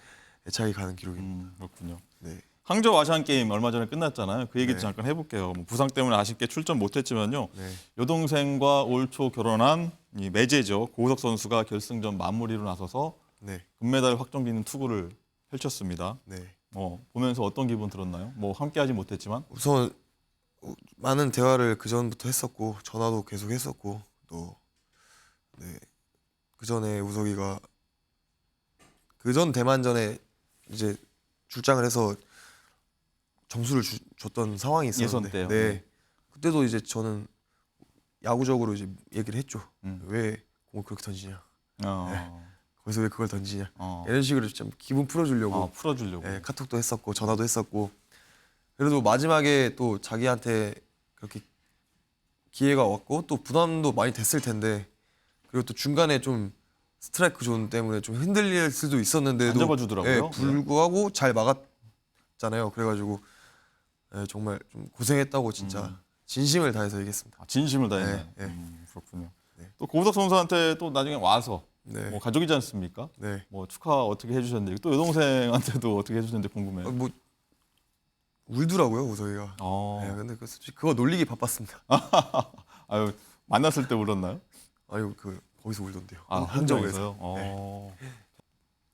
애착이 가는 기록입니다. 그렇군요. 네. 항저우 아시안 게임 얼마 전에 끝났잖아요. 그 얘기 네. 잠깐 해볼게요. 뭐 부상 때문에 아쉽게 출전 못했지만요. 네. 여동생과 올 초 결혼한 이 매제죠. 고우석 선수가 결승전 마무리로 나서서 네. 금메달 확정기는 투구를 펼쳤습니다. 네. 보면서 어떤 기분 들었나요? 뭐 함께하지 못했지만. 우선 많은 대화를 그 전부터 했었고 전화도 계속 했었고 또 그 전에 우석이가 그 전 대만전에 이제 출장을 해서 점수를 줬던 상황이 있었는데 예선 때요. 네. 그때도 이제 저는 야구적으로 이제 얘기를 했죠. 왜 공을 그렇게 던지냐? 거기서 왜 그걸 던지냐? 이런 식으로 좀 기분 풀어주려고 풀어주려고. 네, 카톡도 했었고 전화도 했었고 그래도 마지막에 또 자기한테 그렇게 기회가 왔고 또 부담도 많이 됐을 텐데 그리고 또 중간에 좀 스트라이크 존 때문에 좀 흔들릴 수도 있었는데도 안 잡아주더라고요. 불구하고 잘 막았잖아요. 그래가지고 정말 좀 고생했다고 진짜 진심을 다해서 얘기했습니다. 진심을 다했네요. 네. 그렇군요. 네. 또 고우석 선수한테 또 나중에 와서 네. 뭐 가족이지 않습니까? 네. 뭐 축하 어떻게 해주셨는지 또 여동생한테도 어떻게 해주셨는지 궁금해요. 뭐 울더라고요 우석이가. 네, 근데 솔직히 그거 놀리기 바빴습니다. 아유, 만났을 때 울었나요? 아유 거기서 울던데요. 한정에서요.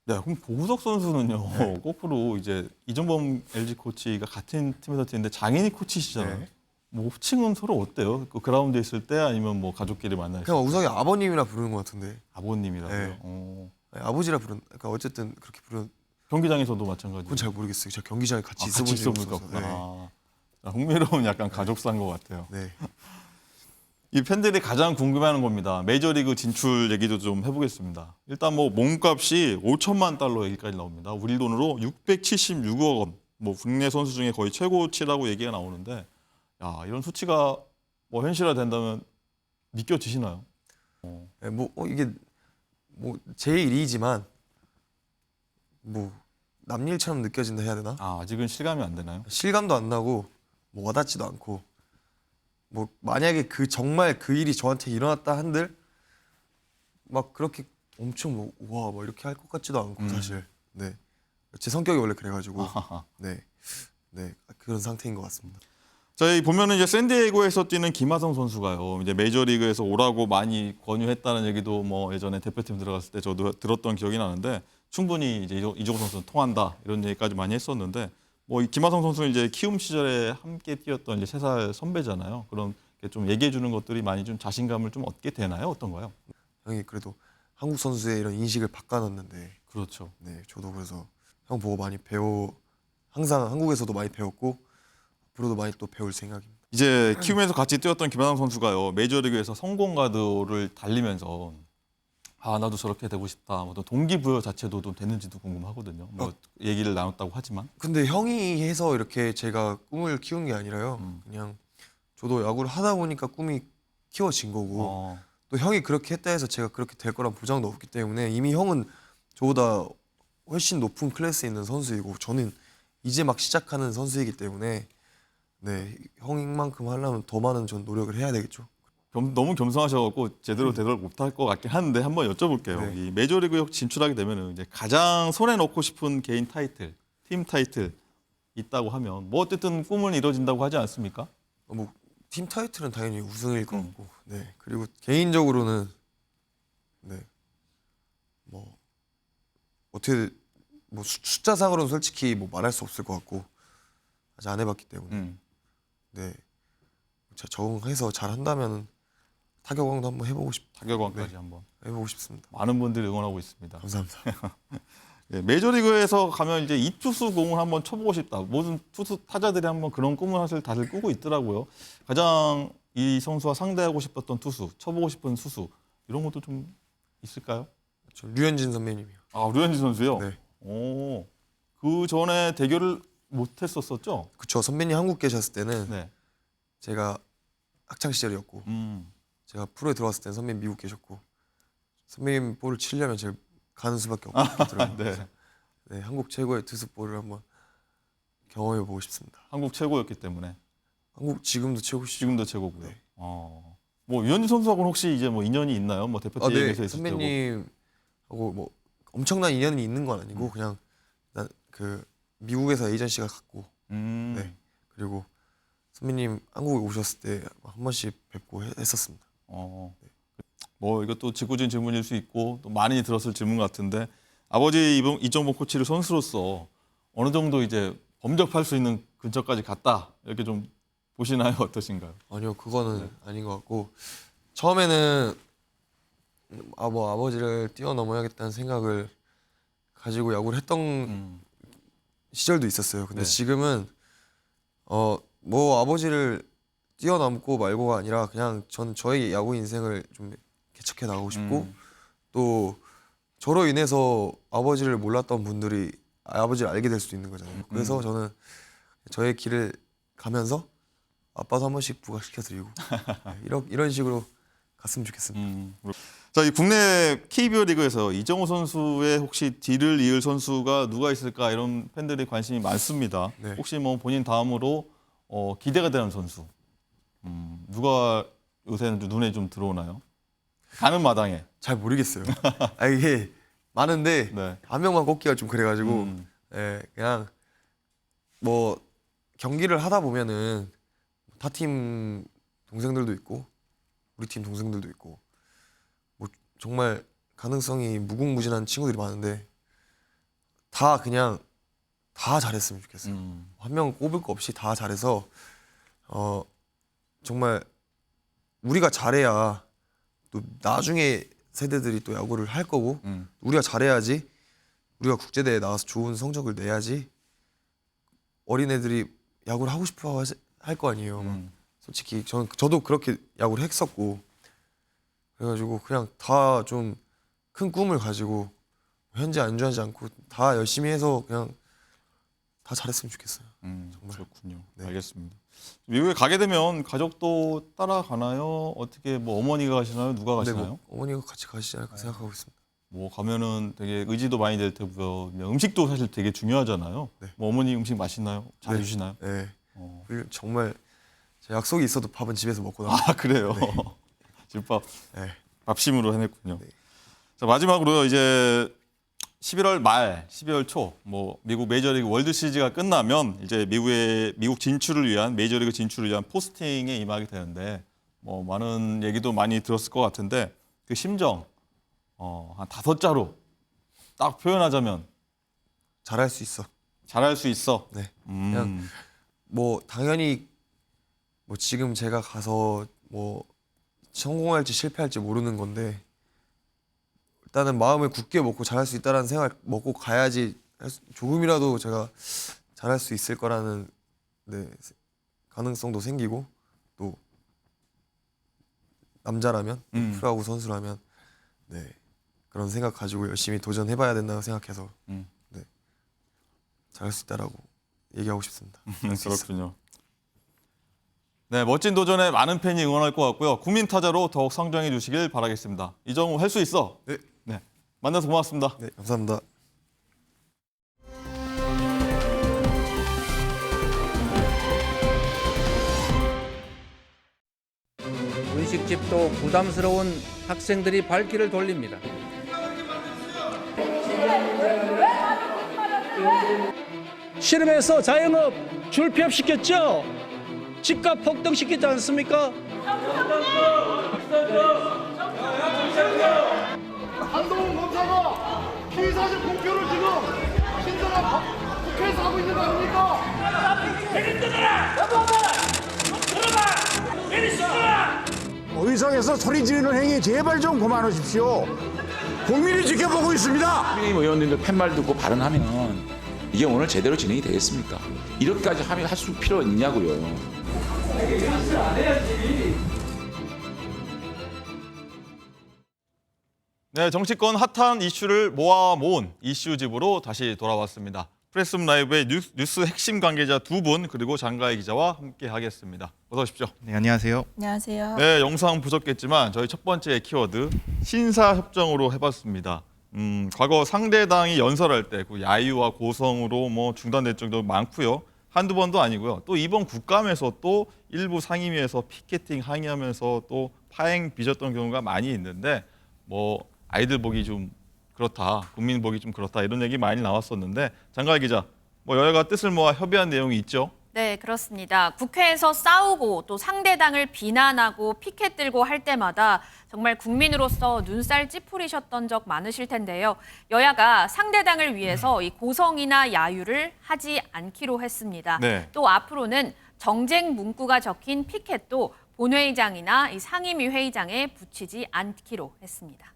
네, 그럼 고우석 선수는요. 거꾸로 이제 이정범 LG 코치가 같은 팀에서 뛰는데 장인이 코치시잖아요. 네. 뭐 호칭은 서로 어때요? 그 그라운드에 있을 때 아니면 뭐 가족끼리 만날 때? 그냥 우석이 아버님이라 부르는 것 같은데. 아버님이라고요. 네. 아니, 아버지라 부른. 그러니까 어쨌든 그렇게 부르는. 경기장에서도 마찬가지고. 그건 잘 모르겠어요. 제가 경기장에 같이 같이 있어본 적이 있어보니까 없어서. 네. 흥미로운 약간 가족사인 것 같아요. 네. 이 팬들이 가장 궁금해하는 겁니다. 메이저리그 진출 얘기도 좀 해보겠습니다. 일단 뭐 몸값이 5천만 달러 얘기까지 나옵니다. 우리 돈으로 676억 원. 뭐 국내 선수 중에 거의 최고치라고 얘기가 나오는데, 야 이런 수치가 뭐 현실화 된다면 믿겨지시나요? 네, 뭐 이게 뭐 제 일이지만 뭐 남일처럼 느껴진다 해야 되나? 아, 아직은 실감이 안 되나요? 실감도 안 나고 뭐 와닿지도 않고 뭐 만약에 그 정말 그 일이 저한테 일어났다 한들 막 그렇게 엄청 뭐 우와 뭐 이렇게 할 것 같지도 않고 사실 네 제 성격이 원래 그래가지고 아하하. 네 그런 상태인 것 같습니다. 저희 보면은 이제 샌디에이고에서 뛰는 김하성 선수가요. 이제 메이저리그에서 오라고 많이 권유했다는 얘기도 뭐 예전에 대표팀 들어갔을 때 저도 들었던 기억이 나는데 충분히 이제 이종호 선수는 통한다 이런 얘기까지 많이 했었는데 뭐 이 김하성 선수는 이제 키움 시절에 함께 뛰었던 이제 3살 선배잖아요. 그런 게 좀 얘기해 주는 것들이 많이 좀 자신감을 좀 얻게 되나요? 어떤가요? 형이 그래도 한국 선수의 이런 인식을 바꿔놨는데 그렇죠. 네 저도 그래서 형 보고 많이 항상 한국에서도 많이 배웠고 앞으로도 많이 또 배울 생각입니다. 이제 키움에서 같이 뛰었던 김하성 선수가요. 메이저리그에서 성공 가도를 달리면서 아 나도 저렇게 되고 싶다. 뭐 또 동기부여 자체도 좀 됐는지도 궁금하거든요. 뭐 얘기를 나눴다고 하지만. 근데 형이 해서 이렇게 제가 꿈을 키운 게 아니라요. 그냥 저도 야구를 하다 보니까 꿈이 키워진 거고 또 형이 그렇게 했다 해서 제가 그렇게 될 거란 보장도 없기 때문에 이미 형은 저보다 훨씬 높은 클래스에 있는 선수이고 저는 이제 막 시작하는 선수이기 때문에 네 형만큼 하려면 더 많은 전 노력을 해야 되겠죠. 너무 겸손하셔갖고 제대로 대답을 못할 것 같긴 한데 한번 여쭤볼게요. 네. 이 메이저리그 진출하게 되면은 이제 가장 손에 넣고 싶은 개인 타이틀, 팀 타이틀 있다고 하면 뭐 어쨌든 꿈은 이루어진다고 하지 않습니까? 뭐 팀 타이틀은 당연히 우승일 것 같고 네 그리고 개인적으로는 네 뭐 어떻게 뭐 숫자상으로는 솔직히 뭐 말할 수 없을 것 같고 아직 안 해봤기 때문에 네 제가 적응해서 잘 한다면 타격왕도 한번 해보고 타격왕까지 한번. 해보고 싶습니다. 많은 분들이 응원하고 있습니다. 감사합니다. 예, 메이저리그에서 가면 이제 이투수 공을 한번 쳐보고 싶다. 모든 투수 타자들이 한번 그런 꿈을 사실 다들 꾸고 있더라고요. 가장 이 선수와 상대하고 싶었던 투수, 쳐보고 싶은 투수 이런 것도 좀 있을까요? 저 류현진 선배님이요. 아, 류현진 선수요? 네. 오, 그 전에 대결을 못 했었었죠? 그쵸 선배님 한국 계셨을 때는 네. 제가 학창 시절이었고 제가 프로에 들어왔을 때는 선배님 미국 계셨고 선배님 볼을 치려면 제가 가는 수밖에 없더라고요. 네. 네, 한국 최고의 투수볼을 한번 경험해 보고 싶습니다. 한국 최고였기 때문에 한국 지금도 최고시죠. 지금도 최고고요. 네. 뭐 류현진 선수하고는 혹시 이제 뭐 인연이 있나요? 뭐 대표팀에서 네, 있을 때고. 선배님하고 뭐 엄청난 인연이 있는 건 아니고 그냥 그 미국에서 에이전시가 갔고 네 그리고 선배님 한국에 오셨을 때 한 번씩 뵙고 했었습니다. 뭐 이것도 직구진 질문일 수 있고 또 많이 들었을 질문 같은데 아버지 이정복 코치를 선수로서 어느 정도 이제 범접할 수 있는 근처까지 갔다 이렇게 좀 보시나요? 어떠신가요? 아니요 그거는 아닌 것 같고 처음에는 뭐 아버지를 뛰어넘어야겠다는 생각을 가지고 야구를 했던 시절도 있었어요. 근데 네. 지금은 뭐 아버지를 뛰어넘고 말고가 아니라 그냥 전 저의 야구 인생을 좀 개척해 나가고 싶고 또 저로 인해서 아버지를 몰랐던 분들이 아버지를 알게 될 수도 있는 거잖아요. 그래서 저는 저의 길을 가면서 아빠도 한 번씩 부각시켜드리고 이런 식으로 갔으면 좋겠습니다. 자, 이 국내 KBO 리그에서 이정우 선수의 혹시 뒤를 이을 선수가 누가 있을까 이런 팬들의 관심이 많습니다. 네. 혹시 뭐 본인 다음으로 기대가 되는 선수 누가 요새는 눈에 좀 들어오나요? 가는 마당에. 잘 모르겠어요. 이게 많은데 네. 한 명만 꼽기가 좀 그래가지고 그냥 뭐 경기를 하다 보면은 타 팀 동생들도 있고 우리 팀 동생들도 있고 뭐 정말 가능성이 무궁무진한 친구들이 많은데 다 그냥 다 잘했으면 좋겠어요. 한 명 꼽을 거 없이 다 잘해서 정말 우리가 잘해야 또 나중에 세대들이 또 야구를 할 거고 우리가 잘해야지 우리가 국제대회에 나와서 좋은 성적을 내야지 어린애들이 야구를 하고 싶어 할 거 아니에요. 솔직히 저도 그렇게 야구를 했었고 그래가지고 그냥 다 좀 큰 꿈을 가지고 현재 안주하지 않고 다 열심히 해서 그냥 다 잘했으면 좋겠어요. 정말. 그렇군요. 네. 알겠습니다. 미국에 가게 되면 가족도 따라가나요? 어떻게 뭐 어머니가 가시나요? 누가 네, 가시나요? 뭐 어머니가 같이 가시지 않을까 생각하고 있습니다. 뭐 가면은 되게 의지도 많이 될 테고요. 음식도 사실 되게 중요하잖아요. 네. 뭐 어머니 음식 맛있나요? 잘 네. 해주시나요? 네. 어. 그리고 정말 제 약속이 있어도 밥은 집에서 먹고 나와요. 아 그래요. 네. 집밥 네. 밥심으로 해냈군요. 네. 자 마지막으로 이제 11월 말, 12월 초, 뭐 미국 메이저리그 월드 시리즈가 끝나면 이제 미국 진출을 위한 메이저리그 진출을 위한 포스팅에 임하게 되는데 뭐 많은 얘기도 많이 들었을 것 같은데 그 심정 한 5자로 딱 표현하자면 잘할 수 있어. 잘할 수 있어. 네. 그냥 뭐 당연히 뭐 지금 제가 가서 뭐 성공할지 실패할지 모르는 건데 일단은 마음을 굳게 먹고 잘할 수 있다라는 생각 먹고 가야지 조금이라도 제가 잘할 수 있을 거라는 네, 가능성도 생기고 또 남자라면 프로야구 선수라면 네, 그런 생각 가지고 열심히 도전해봐야 된다고 생각해서 네, 잘할 수 있다라고 얘기하고 싶습니다. 잘할 수 있어. 그렇군요. 네, 멋진 도전에 많은 팬이 응원할 것 같고요. 국민 타자로 더욱 성장해 주시길 바라겠습니다. 이정우 할 수 있어. 네. 네, 만나서 고맙습니다. 네, 감사합니다. 분식집도 부담스러운 학생들이 발길을 돌립니다. 실험해서 자영업 줄폐업시켰죠? 집값 폭등시키지 않습니까? 한동훈 검사가 피의사실 공표를 지금 신선한 국회에서 하고 있는 거 아닙니까? 의석에서 소리 지르는 행위 제발 좀 그만하십시오. 국민이 지켜보고 있습니다. 국민의힘 의원님들 팻말 듣고 발언하면 이게 오늘 제대로 진행이 되겠습니까? 이렇게까지 하면 할 수 필요가 있냐고요. 네, 정치권 핫한 이슈를 모아모은 이슈집으로 다시 돌아왔습니다. 프레스룸 라이브의 뉴스 핵심 관계자 2분 그리고 장가희 기자와 함께 하겠습니다. 어서 오십시오. 네, 안녕하세요. 안녕하세요. 네, 영상 보셨겠지만 저희 첫 번째 키워드 신사협정으로 해봤습니다. 과거 상대당이 연설할 때 그 야유와 고성으로 뭐 중단될 정도로 많고요. 한두 번도 아니고요. 또 이번 국감에서 또 일부 상임위에서 피켓팅 항의하면서 또 파행 빚었던 경우가 많이 있는데 뭐 아이들 보기 좀 그렇다, 국민 보기 좀 그렇다 이런 얘기 많이 나왔었는데 장가희 기자, 뭐 여야가 뜻을 모아 협의한 내용이 있죠? 네, 그렇습니다. 국회에서 싸우고 또 상대당을 비난하고 피켓 들고 할 때마다 정말 국민으로서 눈살 찌푸리셨던 적 많으실 텐데요. 여야가 상대당을 위해서 이 고성이나 야유를 하지 않기로 했습니다. 네. 또 앞으로는 정쟁 문구가 적힌 피켓도 본회의장이나 이 상임위 회의장에 붙이지 않기로 했습니다.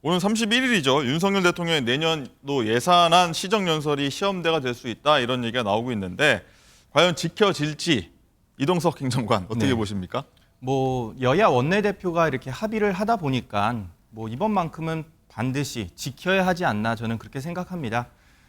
오늘 31일이죠. 윤석열 대통령의 내년도 예산안 시정연설이 시험대가 될 수 있다 이런 얘기가 나오고 있는데 과연 지켜질지 이동석 행정관 어떻게 네. 보십니까? 뭐 여야 원내대표가 이렇게 합의를 하다 보니까 뭐 이번만큼은 반드시 지켜야 하지 않나 저는 그렇게 생각합니다.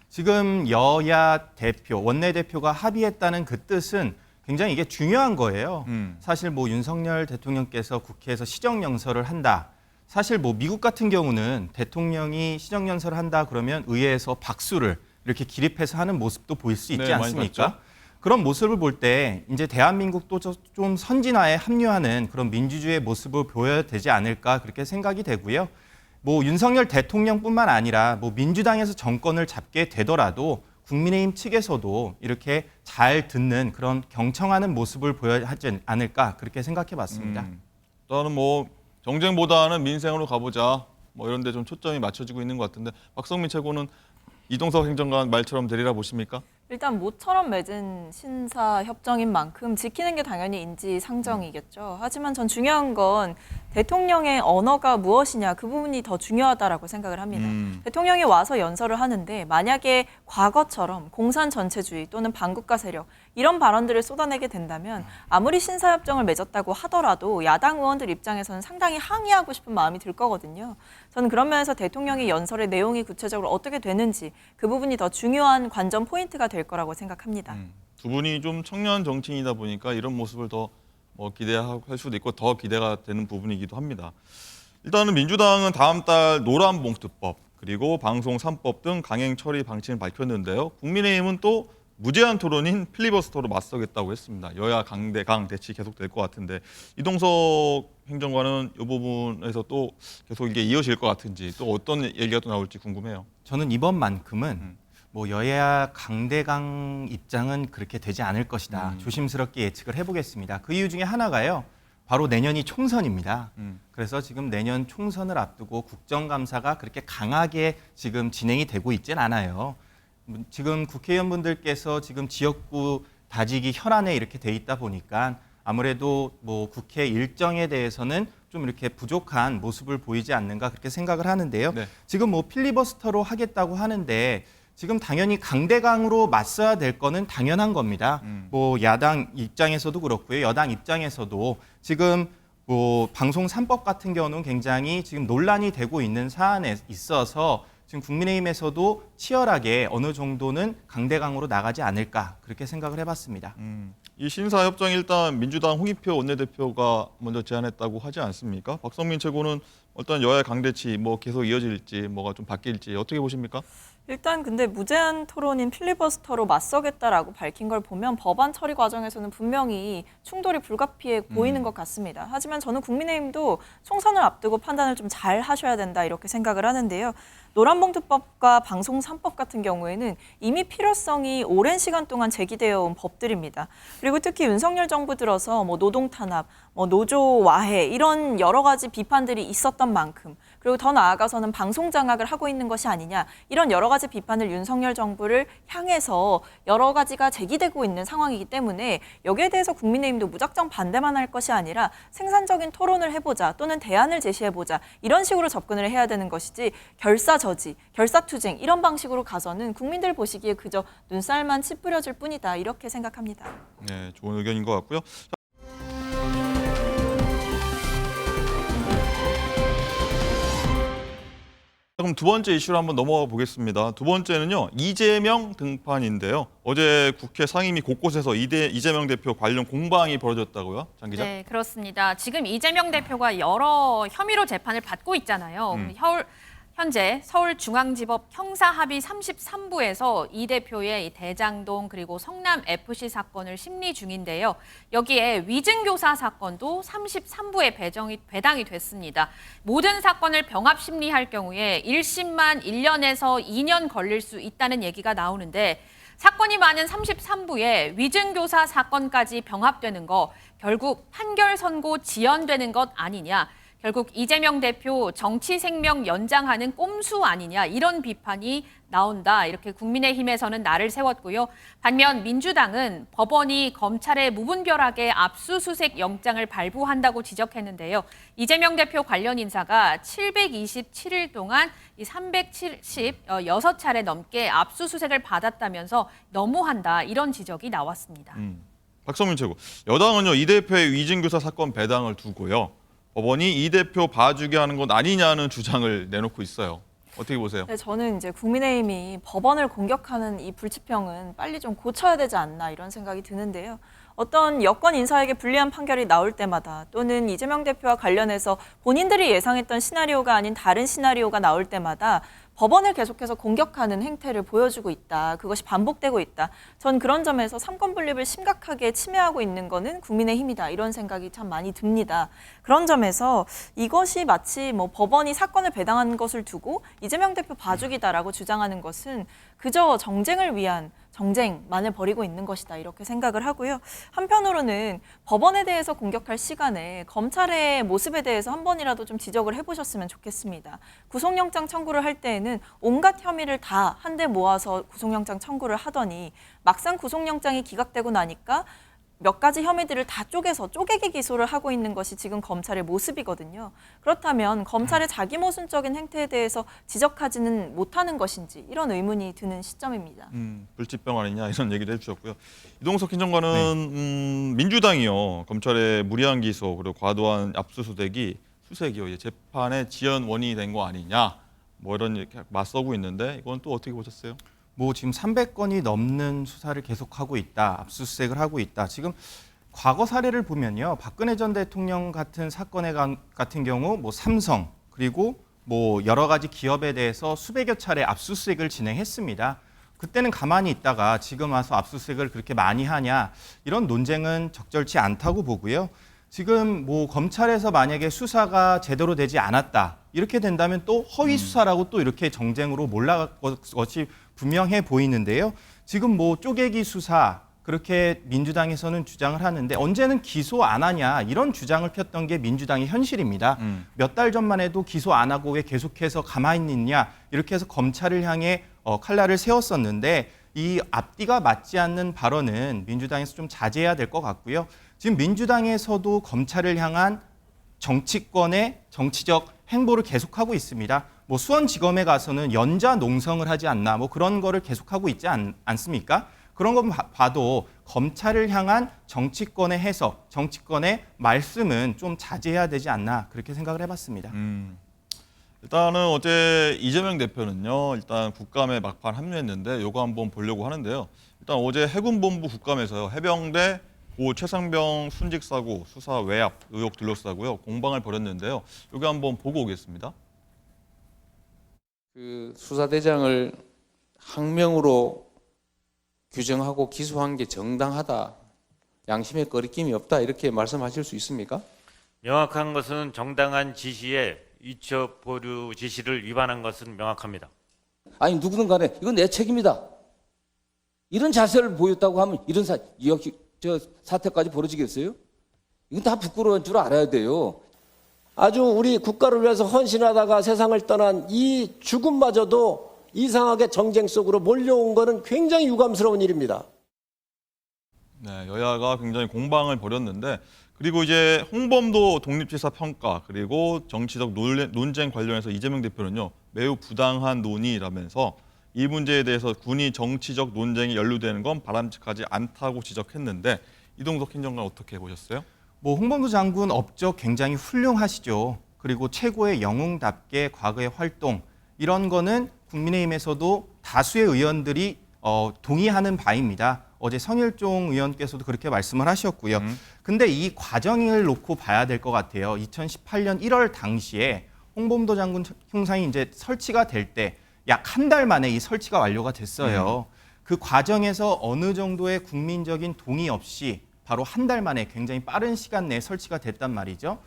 지금 여야 대표, 원내대표가 합의했다는 그 뜻은 굉장히 이게 중요한 거예요. 사실 뭐 윤석열 대통령께서 국회에서 시정연설을 한다. 사실 뭐 미국 같은 경우는 대통령이 시정연설을 한다 그러면 의회에서 박수를 이렇게 기립해서 하는 모습도 보일 수 있지 네, 많이 않습니까? 봤죠. 그런 모습을 볼 때 이제 대한민국도 좀 선진화에 합류하는 그런 민주주의의 모습을 보여야 되지 않을까 그렇게 생각이 되고요. 뭐 윤석열 대통령뿐만 아니라 뭐 민주당에서 정권을 잡게 되더라도 국민의힘 측에서도 이렇게 잘 듣는 그런 경청하는 모습을 보여야 하지 않을까 그렇게 생각해 봤습니다. 저는 뭐 정쟁보다는 민생으로 가보자 뭐 이런 데 좀 초점이 맞춰지고 있는 것 같은데 박성민 최고는 이동석 행정관 말처럼 되리라 보십니까? 일단 모처럼 맺은 신사 협정인 만큼 지키는 게 당연히 인지상정이겠죠. 하지만 전 중요한 건 대통령의 언어가 무엇이냐 그 부분이 더 중요하다라고 생각을 합니다. 대통령이 와서 연설을 하는데 만약에 과거처럼 공산 전체주의 또는 반국가 세력 이런 발언들을 쏟아내게 된다면 아무리 신사협정을 맺었다고 하더라도 야당 의원들 입장에서는 상당히 항의하고 싶은 마음이 들 거거든요. 저는 그런 면에서 대통령의 연설의 내용이 구체적으로 어떻게 되는지 그 부분이 더 중요한 관전 포인트가 될 거라고 생각합니다. 두 분이 좀 청년 정치인이다 보니까 이런 모습을 더 뭐 기대할 수도 있고 더 기대가 되는 부분이기도 합니다. 일단은 민주당은 다음 달 노란봉투법 그리고 방송 3법 등 강행 처리 방침을 밝혔는데요. 국민의힘은 또 무제한 토론인 필리버스터로 맞서겠다고 했습니다. 여야 강대강 대치 계속될 것 같은데 이동석 행정관은 이 부분에서 또 계속 이게 이어질 것 같은지 또 어떤 얘기가 또 나올지 궁금해요. 저는 이번만큼은 뭐 여야 강대강 입장은 그렇게 되지 않을 것이다. 조심스럽게 예측을 해보겠습니다. 그 이유 중에 하나가요. 바로 내년이 총선입니다. 그래서 지금 내년 총선을 앞두고 국정감사가 그렇게 강하게 지금 진행이 되고 있진 않아요. 지금 국회의원분들께서 지금 지역구 다지기 현안에 이렇게 돼 있다 보니까 아무래도 뭐 국회 일정에 대해서는 좀 이렇게 부족한 모습을 보이지 않는가 그렇게 생각을 하는데요. 네. 지금 뭐 필리버스터로 하겠다고 하는데 지금 당연히 강대강으로 맞서야 될 거는 당연한 겁니다. 뭐 야당 입장에서도 그렇고요. 여당 입장에서도 지금 뭐 방송 3법 같은 경우는 굉장히 지금 논란이 되고 있는 사안에 있어서 지금 국민의힘에서도 치열하게 어느 정도는 강대강으로 나가지 않을까 그렇게 생각을 해봤습니다. 이 신사협정 일단 민주당 홍익표 원내대표가 먼저 제안했다고 하지 않습니까? 박성민 최고는 어떤 여야 강대치 뭐 계속 이어질지 뭐가 좀 바뀔지 어떻게 보십니까? 일단 근데 무제한 토론인 필리버스터로 맞서겠다라고 밝힌 걸 보면 법안 처리 과정에서는 분명히 충돌이 불가피해 보이는 것 같습니다. 하지만 저는 국민의힘도 총선을 앞두고 판단을 좀 잘 하셔야 된다 이렇게 생각을 하는데요. 노란봉투법과 방송 3법 같은 경우에는 이미 필요성이 오랜 시간 동안 제기되어 온 법들입니다. 그리고 특히 윤석열 정부 들어서 뭐 노동 탄압, 뭐 노조 와해 이런 여러 가지 비판들이 있었던 만큼 그리고 더 나아가서는 방송 장악을 하고 있는 것이 아니냐 이런 여러 가지 비판을 윤석열 정부를 향해서 여러 가지가 제기되고 있는 상황이기 때문에 여기에 대해서 국민의힘도 무작정 반대만 할 것이 아니라 생산적인 토론을 해보자 또는 대안을 제시해보자 이런 식으로 접근을 해야 되는 것이지 결사저지, 결사투쟁 이런 방식으로 가서는 국민들 보시기에 그저 눈살만 찌푸려질 뿐이다 이렇게 생각합니다. 네, 좋은 의견인 것 같고요. 그럼 두 번째 이슈로 한번 넘어가 보겠습니다. 두 번째는요, 이재명 등판인데요. 어제 국회 상임위 곳곳에서 이재명 대표 관련 공방이 벌어졌다고요, 장 기자? 네, 그렇습니다. 지금 이재명 대표가 여러 혐의로 재판을 받고 있잖아요. 현재 서울중앙지법 형사합의 33부에서 이 대표의 이 대장동 그리고 성남FC 사건을 심리 중인데요. 여기에 위증교사 사건도 33부에 배당이 됐습니다. 모든 사건을 병합 심리할 경우에 1심만 1년에서 2년 걸릴 수 있다는 얘기가 나오는데 사건이 많은 33부에 위증교사 사건까지 병합되는 거 결국 판결 선고 지연되는 것 아니냐. 결국 이재명 대표 정치 생명 연장하는 꼼수 아니냐 이런 비판이 나온다. 이렇게 국민의힘에서는 날을 세웠고요. 반면 민주당은 법원이 검찰에 무분별하게 압수수색 영장을 발부한다고 지적했는데요. 이재명 대표 관련 인사가 727일 동안 이 376차례 넘게 압수수색을 받았다면서 너무한다. 이런 지적이 나왔습니다. 박성민 최고, 여당은요 이 대표의 위증교사 사건 배당을 두고요. 법원이 이 대표 봐주게 하는 것 아니냐는 주장을 내놓고 있어요. 어떻게 보세요? 네, 저는 이제 국민의힘이 법원을 공격하는 이 불치평은 빨리 좀 고쳐야 되지 않나 이런 생각이 드는데요. 어떤 여권 인사에게 불리한 판결이 나올 때마다 또는 이재명 대표와 관련해서 본인들이 예상했던 시나리오가 아닌 다른 시나리오가 나올 때마다 법원을 계속해서 공격하는 행태를 보여주고 있다. 그것이 반복되고 있다. 전 그런 점에서 삼권 분립을 심각하게 침해하고 있는 거는 국민의힘이다. 이런 생각이 참 많이 듭니다. 그런 점에서 이것이 마치 뭐 법원이 사건을 배당한 것을 두고 이재명 대표 봐주기다라고 주장하는 것은 그저 정쟁을 위한 정쟁만을 벌이고 있는 것이다 이렇게 생각을 하고요. 한편으로는 법원에 대해서 공격할 시간에 검찰의 모습에 대해서 한 번이라도 좀 지적을 해보셨으면 좋겠습니다. 구속영장 청구를 할 때에는 온갖 혐의를 다 한데 모아서 구속영장 청구를 하더니 막상 구속영장이 기각되고 나니까 몇 가지 혐의들을 다 쪼개서 쪼개기 기소를 하고 있는 것이 지금 검찰의 모습이거든요. 그렇다면 검찰의 자기 모순적인 행태에 대해서 지적하지는 못하는 것인지 이런 의문이 드는 시점입니다. 불치병 아니냐 이런 얘기를 해주셨고요. 이동석 행정관은 민주당이요 검찰의 무리한 기소 그리고 과도한 압수수색이 수색이요 재판의 지연 원인이 된 거 아니냐 뭐 이런 얘기 맞서고 있는데 이건 또 어떻게 보셨어요? 뭐 지금 300건이 넘는 수사를 계속하고 있다. 압수수색을 하고 있다. 지금 과거 사례를 보면요. 박근혜 전 대통령 같은 같은 경우 뭐 삼성 그리고 뭐 여러 가지 기업에 대해서 수백여 차례 압수수색을 진행했습니다. 그때는 가만히 있다가 지금 와서 압수수색을 그렇게 많이 하냐 이런 논쟁은 적절치 않다고 보고요. 지금 뭐 검찰에서 만약에 수사가 제대로 되지 않았다 이렇게 된다면 또 허위 수사라고 또 이렇게 정쟁으로 몰아갈 것이 분명해 보이는데요. 지금 뭐 쪼개기 수사 그렇게 민주당에서는 주장을 하는데 언제는 기소 안 하냐 이런 주장을 폈던 게 민주당의 현실입니다. 몇 달 전만 해도 기소 안 하고 왜 계속해서 가만히 있냐 이렇게 해서 검찰을 향해 칼날을 세웠었는데 이 앞뒤가 맞지 않는 발언은 민주당에서 좀 자제해야 될 것 같고요. 지금 민주당에서도 검찰을 향한 정치권의 정치적 행보를 계속하고 있습니다. 뭐 수원지검에 가서는 연좌 농성을 하지 않나 뭐 그런 거를 계속하고 있지 않습니까? 그런 건 봐도 검찰을 향한 정치권의 해석, 정치권의 말씀은 좀 자제해야 되지 않나 그렇게 생각을 해봤습니다. 일단은 어제 이재명 대표는요. 일단 국감에 막판 합류했는데 요거 한번 보려고 하는데요. 일단 어제 해군본부 국감에서 해병대 고 최상병 순직 사고 수사 외압 의혹 둘러싸고요. 공방을 벌였는데요. 요거 한번 보고 오겠습니다. 그 수사대장을 항명으로 규정하고 기소한 게 정당하다, 양심에 거리낌이 없다 이렇게 말씀하실 수 있습니까? 명확한 것은 정당한 지시에 위쳐 보류 지시를 위반한 것은 명확합니다. 아니 누구든 간에 이건 내 책임이다. 이런 자세를 보였다고 하면 이런 사태까지 벌어지겠어요? 이건 다 부끄러운 줄 알아야 돼요. 아주 우리 국가를 위해서 헌신하다가 세상을 떠난 이 죽음마저도 이상하게 정쟁 속으로 몰려온 것은 굉장히 유감스러운 일입니다. 네, 여야가 굉장히 공방을 벌였는데 그리고 이제 홍범도 독립지사 평가 그리고 정치적 논쟁 관련해서 이재명 대표는요. 매우 부당한 논의라면서 이 문제에 대해서 군이 정치적 논쟁에 연루되는 건 바람직하지 않다고 지적했는데 이동석 행정관 어떻게 보셨어요? 뭐 홍범도 장군 업적 굉장히 훌륭하시죠. 그리고 최고의 영웅답게 과거의 활동 이런 거는 국민의힘에서도 다수의 의원들이 동의하는 바입니다. 어제 성일종 의원께서도 그렇게 말씀을 하셨고요. 근데 이 과정을 놓고 봐야 될 것 같아요. 2018년 1월 당시에 홍범도 장군 흉상이 이제 설치가 될 때 약 한 달 만에 이 설치가 완료가 됐어요. 그 과정에서 어느 정도의 국민적인 동의 없이 바로 한 달 만에 굉장히 빠른 시간 내에 설치가 됐단 말이죠.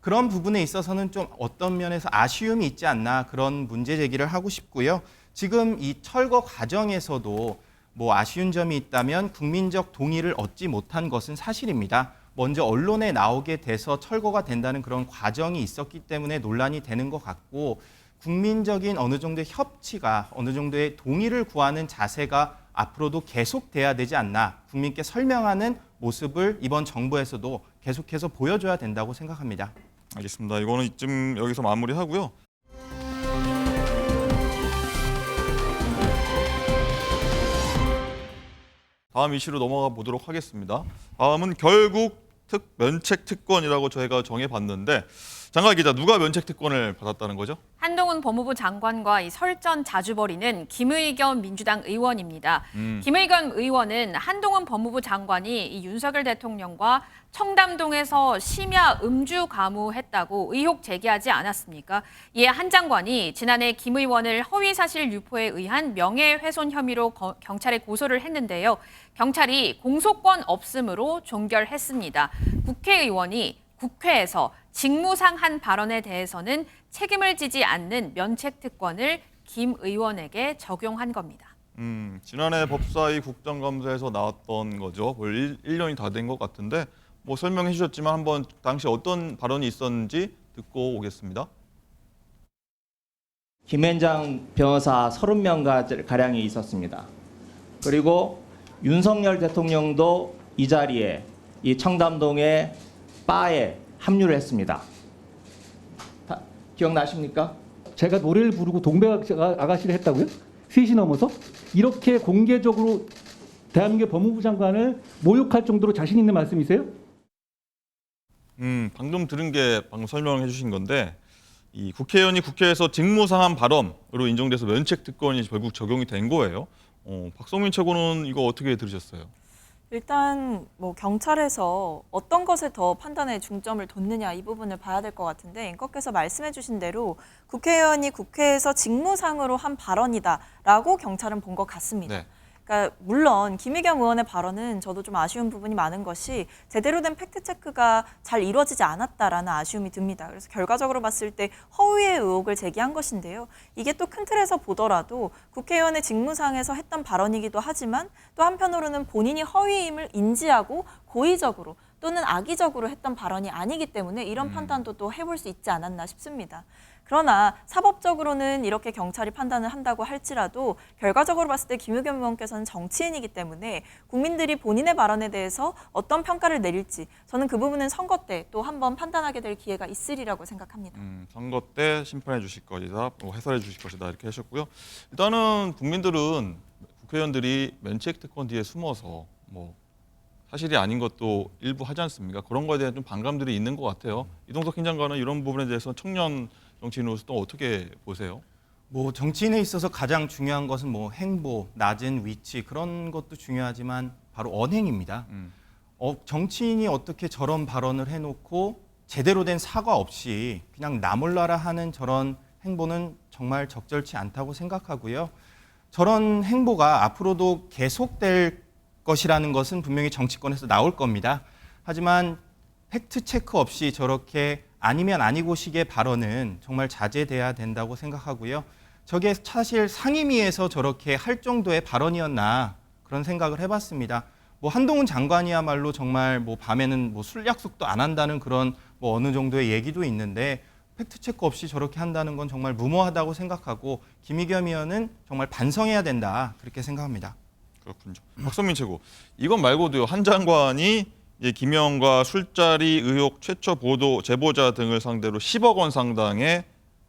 그런 부분에 있어서는 좀 어떤 면에서 아쉬움이 있지 않나 그런 문제 제기를 하고 싶고요. 지금 이 철거 과정에서도 뭐 아쉬운 점이 있다면 국민적 동의를 얻지 못한 것은 사실입니다. 먼저 언론에 나오게 돼서 철거가 된다는 그런 과정이 있었기 때문에 논란이 되는 것 같고 국민적인 어느 정도의 협치가 어느 정도의 동의를 구하는 자세가 앞으로도 계속돼야 되지 않나 국민께 설명하는 모습을 이번 정부에서도 계속해서 보여줘야 된다고 생각합니다. 알겠습니다. 이거는 이쯤 여기서 마무리하고요. 다음 이슈로 넘어가 보도록 하겠습니다. 다음은 결국 면책 특권이라고 저희가 정해봤는데 장관 기자, 누가 면책 특권을 받았다는 거죠? 한동훈 법무부 장관과 이 설전 자주 벌이는 김의겸 민주당 의원입니다. 김의겸 의원은 한동훈 법무부 장관이 이 윤석열 대통령과 청담동에서 심야 음주 가무했다고 의혹 제기하지 않았습니까? 이에 한 장관이 지난해 김 의원을 허위사실 유포에 의한 명예훼손 혐의로 경찰에 고소를 했는데요. 경찰이 공소권 없음으로 종결했습니다. 국회의원이 국회에서 직무상한 발언에 대해서는 책임을 지지 않는 면책특권을 김 의원에게 적용한 겁니다. 지난해 법사위 국정감사에서 나왔던 거죠. 거의 1년이 다 된 것 같은데 뭐 설명해 주셨지만 한번 당시 어떤 발언이 있었는지 듣고 오겠습니다. 김앤장 변호사 30명가량이 있었습니다. 그리고 윤석열 대통령도 이 자리에 이 청담동의 바에 합류를 했습니다. 기억나십니까? 제가 노래를 부르고 동백 아가씨를 했다고요? 3시 넘어서? 이렇게 공개적으로 대한민국 법무부 장관을 모욕할 정도로 자신 있는 말씀이세요? 방금 들은 게 방금 설명해 주신 건데 이 국회의원이 국회에서 직무상한 발언으로 인정돼서 면책특권이 결국 적용이 된 거예요. 박성민 최고는 이거 어떻게 들으셨어요? 일단 뭐 경찰에서 어떤 것에 더 판단에 중점을 뒀느냐 이 부분을 봐야 될 것 같은데 앵커께서 말씀해 주신 대로 국회의원이 국회에서 직무상으로 한 발언이다라고 경찰은 본 것 같습니다. 네. 그러니까 물론 김의겸 의원의 발언은 저도 좀 아쉬운 부분이 많은 것이 제대로 된 팩트체크가 잘 이루어지지 않았다라는 아쉬움이 듭니다. 그래서 결과적으로 봤을 때 허위의 의혹을 제기한 것인데요. 이게 또 큰 틀에서 보더라도 국회의원의 직무상에서 했던 발언이기도 하지만 또 한편으로는 본인이 허위임을 인지하고 고의적으로 또는 악의적으로 했던 발언이 아니기 때문에 이런 판단도 또 해볼 수 있지 않았나 싶습니다. 그러나 사법적으로는 이렇게 경찰이 판단을 한다고 할지라도 결과적으로 봤을 때 김의겸 의원께서는 정치인이기 때문에 국민들이 본인의 발언에 대해서 어떤 평가를 내릴지 저는 그 부분은 선거 때 또 한번 판단하게 될 기회가 있으리라고 생각합니다. 선거 때 심판해 주실 것이다, 해설해 주실 것이다 이렇게 하셨고요. 일단은 국민들은 국회의원들이 면책 특권 뒤에 숨어서 뭐 사실이 아닌 것도 일부 하지 않습니까? 그런 거에 대한 좀 반감들이 있는 것 같아요. 이동석 행 장관은 이런 부분에 대해서 청년 정치인으로서 또 어떻게 보세요? 뭐 정치인에 있어서 가장 중요한 것은 뭐 행보, 낮은 위치 그런 것도 중요하지만 바로 언행입니다. 정치인이 어떻게 저런 발언을 해놓고 제대로 된 사과 없이 그냥 나 몰라라 하는 저런 행보는 정말 적절치 않다고 생각하고요. 저런 행보가 앞으로도 계속될 것이라는 것은 분명히 정치권에서 나올 겁니다. 하지만 팩트 체크 없이 저렇게 아니면 아니고 식의 발언은 정말 자제돼야 된다고 생각하고요. 저게 사실 상임위에서 저렇게 할 정도의 발언이었나 그런 생각을 해봤습니다. 뭐 한동훈 장관이야말로 정말 뭐 밤에는 뭐 술 약속도 안 한다는 그런 뭐 어느 정도의 얘기도 있는데 팩트 체크 없이 저렇게 한다는 건 정말 무모하다고 생각하고 김의겸 의원은 정말 반성해야 된다 그렇게 생각합니다. 그렇군요. 박성민 최고. 이건 말고도요. 한 장관이 김영과 술자리 의혹 최초 보도 제보자 등을 상대로 10억 원 상당의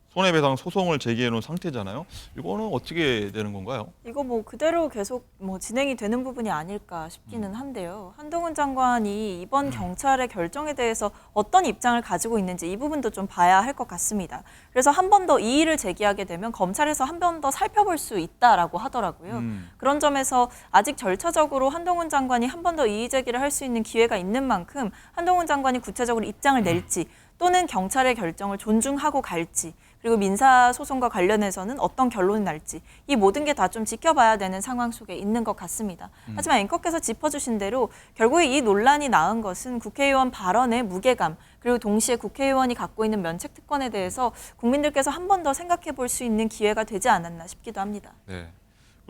손해배상 소송을 제기해 놓은 상태잖아요. 이거는 어떻게 되는 건가요? 이거 뭐 그대로 계속 뭐 진행이 되는 부분이 아닐까 싶기는 한데요. 한동훈 장관이 이번 경찰의 결정에 대해서 어떤 입장을 가지고 있는지 이 부분도 좀 봐야 할 것 같습니다. 그래서 한 번 더 이의를 제기하게 되면 검찰에서 한 번 더 살펴볼 수 있다라고 하더라고요. 그런 점에서 아직 절차적으로 한동훈 장관이 한 번 더 이의 제기를 할 수 있는 기회가 있는 만큼 한동훈 장관이 구체적으로 입장을 낼지 또는 경찰의 결정을 존중하고 갈지 그리고 민사소송과 관련해서는 어떤 결론이 날지 이 모든 게 다 좀 지켜봐야 되는 상황 속에 있는 것 같습니다. 하지만 앵커께서 짚어주신 대로 결국에 이 논란이 낳은 것은 국회의원 발언의 무게감 그리고 동시에 국회의원이 갖고 있는 면책 특권에 대해서 국민들께서 한 번 더 생각해 볼 수 있는 기회가 되지 않았나 싶기도 합니다. 네.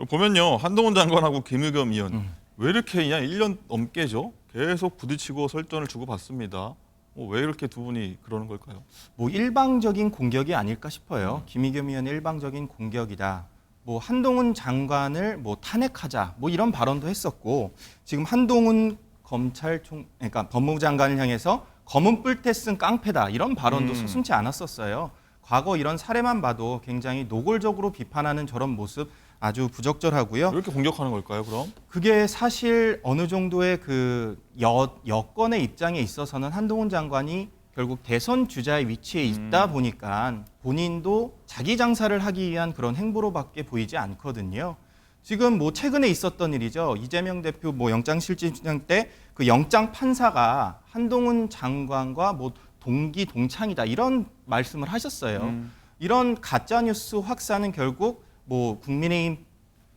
보면요. 한동훈 장관하고 김의겸 의원 왜 이렇게 그냥 1년 넘게죠? 계속 부딪히고 설전을 주고받습니다. 왜 이렇게 두 분이 그러는 걸까요? 뭐 일방적인 공격이 아닐까 싶어요. 김의겸 의원의 일방적인 공격이다. 뭐 한동훈 장관을 뭐 탄핵하자. 뭐 이런 발언도 했었고 지금 한동훈 그러니까 법무부 장관을 향해서 검은 뿔테 쓴 깡패다. 이런 발언도 서슴지 않았었어요. 과거 이런 사례만 봐도 굉장히 노골적으로 비판하는 저런 모습 아주 부적절하고요. 왜 이렇게 공격하는 걸까요, 그럼? 그게 사실 어느 정도의 그 여권의 입장에 있어서는 한동훈 장관이 결국 대선 주자의 위치에 있다 보니까 본인도 자기 장사를 하기 위한 그런 행보로밖에 보이지 않거든요. 지금 뭐 최근에 있었던 일이죠. 이재명 대표 뭐 영장실질심사 때 그 영장 판사가 한동훈 장관과 뭐 동기동창이다 이런 말씀을 하셨어요. 이런 가짜 뉴스 확산은 결국 뭐 국민의힘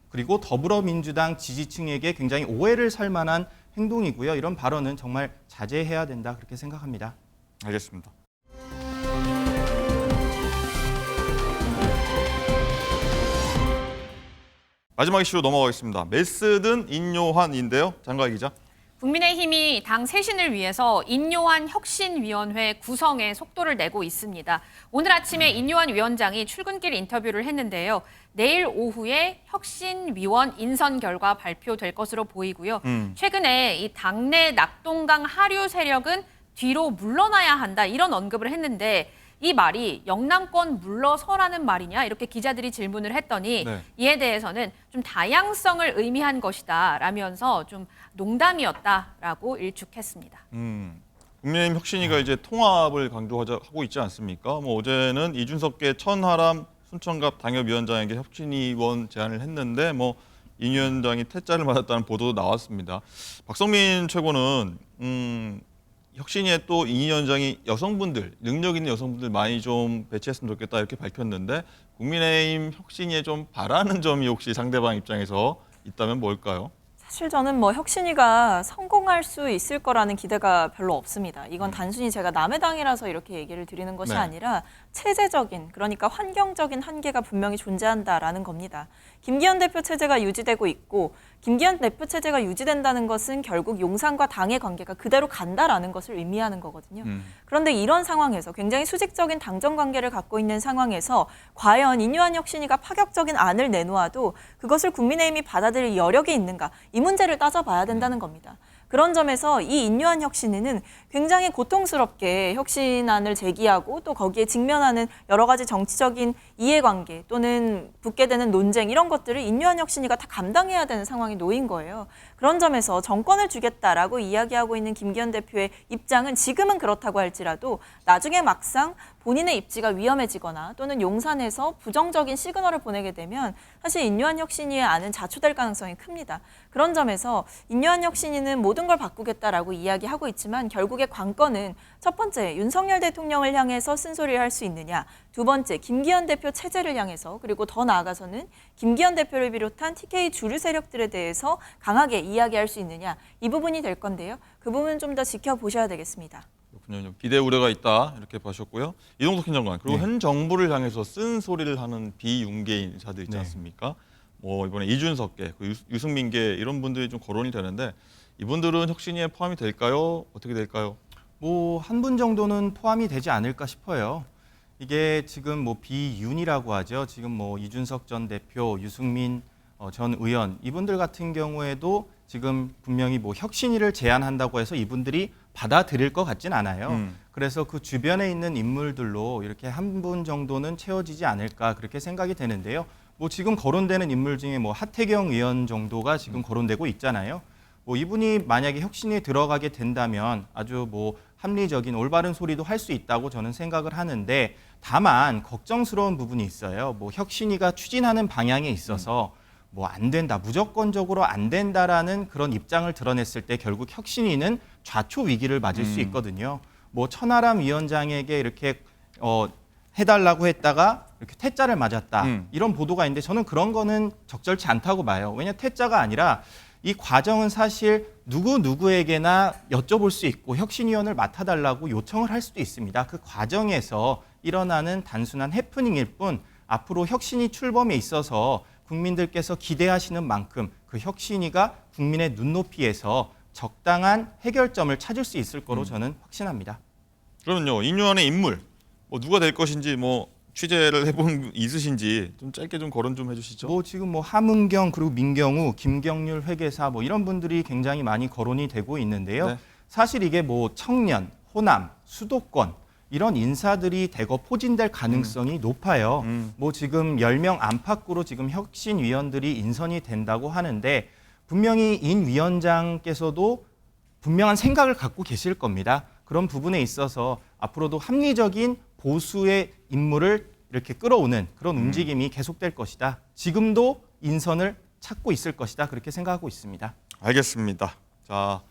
그리고 더불어민주당 지지층에게 굉장히 오해를 살 만한 행동이고요. 이런 발언은 정말 자제해야 된다 그렇게 생각합니다. 알겠습니다. 마지막 이슈로 넘어가겠습니다. 메스든 인요한인데요. 장가희 기자. 국민의힘이 당 쇄신을 위해서 인요한 혁신위원회 구성에 속도를 내고 있습니다. 오늘 아침에 인요한 위원장이 출근길 인터뷰를 했는데요. 내일 오후에 혁신위원 인선 결과 발표될 것으로 보이고요. 최근에 이 당내 낙동강 하류 세력은 뒤로 물러나야 한다 이런 언급을 했는데 이 말이 영남권 물러서라는 말이냐 이렇게 기자들이 질문을 했더니 이에 대해서는 좀 다양성을 의미한 것이다 라면서 좀 농담이었다라고 일축했습니다. 국민의힘 혁신위가 이제 통합을 강조하고 있지 않습니까? 뭐 어제는 이준석계 천하람 순천갑 당협위원장에게 혁신위원 제안을 했는데 뭐 인 위원장이 퇴짜를 맞았다는 보도도 나왔습니다. 박성민 최고는 혁신위에 또 인 위원장이 여성분들, 능력 있는 여성분들 많이 좀 배치했으면 좋겠다 이렇게 밝혔는데 국민의힘 혁신위에 좀 바라는 점이 혹시 상대방 입장에서 있다면 뭘까요? 사실 저는 뭐 혁신위가 성공할 수 있을 거라는 기대가 별로 없습니다. 이건 단순히 제가 남의 당이라서 이렇게 얘기를 드리는 것이 네. 아니라 체제적인, 그러니까 환경적인 한계가 분명히 존재한다라는 겁니다. 김기현 대표 체제가 유지되고 있고 김기현 대표 체제가 유지된다는 것은 결국 용산과 당의 관계가 그대로 간다라는 것을 의미하는 거거든요. 그런데 이런 상황에서 굉장히 수직적인 당정 관계를 갖고 있는 상황에서 과연 인유한 혁신위가 파격적인 안을 내놓아도 그것을 국민의힘이 받아들일 여력이 있는가, 이 문제를 따져봐야 된다는 겁니다. 그런 점에서 이 인유한 혁신위는 굉장히 고통스럽게 혁신안을 제기하고 또 거기에 직면하는 여러 가지 정치적인 이해관계 또는 붙게 되는 논쟁, 이런 것들을 인유한 혁신위가 다 감당해야 되는 상황이 놓인 거예요. 그런 점에서 정권을 주겠다라고 이야기하고 있는 김기현 대표의 입장은 지금은 그렇다고 할지라도 나중에 막상 본인의 입지가 위험해지거나 또는 용산에서 부정적인 시그널을 보내게 되면 사실 인유한 혁신위의 안은 자초될 가능성이 큽니다. 그런 점에서 인유한 혁신위는 모든 걸 바꾸겠다라고 이야기하고 있지만 결국의 관건은 첫 번째, 윤석열 대통령을 향해서 쓴소리를 할 수 있느냐, 두 번째, 김기현 대표 체제를 향해서, 그리고 더 나아가서는 김기현 대표를 비롯한 TK 주류 세력들에 대해서 강하게 이야기할 수 있느냐, 이 부분이 될 건데요. 그 부분은 좀 더 지켜보셔야 되겠습니다. 그렇군요. 비대 우려가 있다 이렇게 보셨고요. 이동석 현 장관, 그리고 네. 현 정부를 향해서 쓴소리를 하는 비윤계인사들 있지 네. 않습니까? 뭐 이번에 이준석계, 유승민계 이런 분들이 좀 거론이 되는데 이분들은 혁신위에 포함이 될까요? 어떻게 될까요? 뭐 한 분 정도는 포함이 되지 않을까 싶어요. 이게 지금 뭐 비윤이라고 하죠. 지금 뭐 이준석 전 대표, 유승민 전 의원, 이분들 같은 경우에도 지금 분명히 뭐 혁신위를 제안한다고 해서 이분들이 받아들일 것 같진 않아요. 그래서 그 주변에 있는 인물들로 이렇게 한 분 정도는 채워지지 않을까 그렇게 생각이 되는데요. 뭐 지금 거론되는 인물 중에 뭐 하태경 의원 정도가 지금 거론되고 있잖아요. 뭐 이분이 만약에 혁신에 들어가게 된다면 아주 뭐 합리적인 올바른 소리도 할 수 있다고 저는 생각을 하는데, 다만 걱정스러운 부분이 있어요. 뭐 혁신위가 추진하는 방향에 있어서 뭐 안 된다, 무조건적으로 안 된다라는 그런 입장을 드러냈을 때 결국 혁신위는 좌초 위기를 맞을 수 있거든요. 뭐 천하람 위원장에게 이렇게 해달라고 했다가 이렇게 퇴짜를 맞았다, 이런 보도가 있는데 저는 그런 거는 적절치 않다고 봐요. 왜냐, 퇴짜가 아니라 이 과정은 사실 누구에게나 여쭤볼 수 있고 혁신위원을 맡아달라고 요청을 할 수도 있습니다. 그 과정에서 일어나는 단순한 해프닝일 뿐 앞으로 혁신위 출범에 있어서 국민들께서 기대하시는 만큼 그 혁신위가 국민의 눈높이에서 적당한 해결점을 찾을 수 있을 거로 저는 확신합니다. 그러면요, 인유한의 인물, 뭐 누가 될 것인지 뭐 취재를 해본 분 있으신지 좀 짧게 좀 거론 좀 해주시죠. 뭐 지금 뭐 함은경, 그리고 민경우, 김경률 회계사 뭐 이런 분들이 굉장히 많이 거론이 되고 있는데요. 네. 사실 이게 뭐 청년, 호남, 수도권 이런 인사들이 대거 포진될 가능성이 높아요. 뭐 지금 10명 안팎으로 지금 혁신위원들이 인선이 된다고 하는데 분명히 인 위원장께서도 분명한 생각을 갖고 계실 겁니다. 그런 부분에 있어서 앞으로도 합리적인 보수의 인물을 이렇게 끌어오는 그런 움직임이 계속될 것이다. 지금도 인선을 찾고 있을 것이다. 그렇게 생각하고 있습니다. 알겠습니다. 자,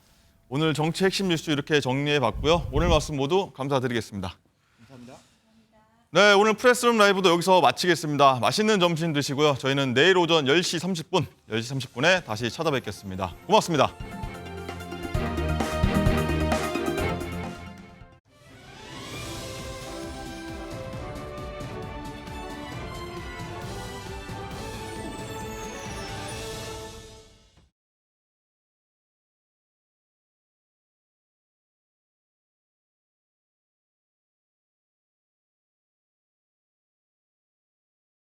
오늘 정치 핵심 뉴스 이렇게 정리해봤고요. 오늘 말씀 모두 감사드리겠습니다. 감사합니다. 네, 오늘 프레스룸 라이브도 여기서 마치겠습니다. 맛있는 점심 드시고요. 저희는 내일 오전 10시 30분, 10시 30분에 다시 찾아뵙겠습니다. 고맙습니다.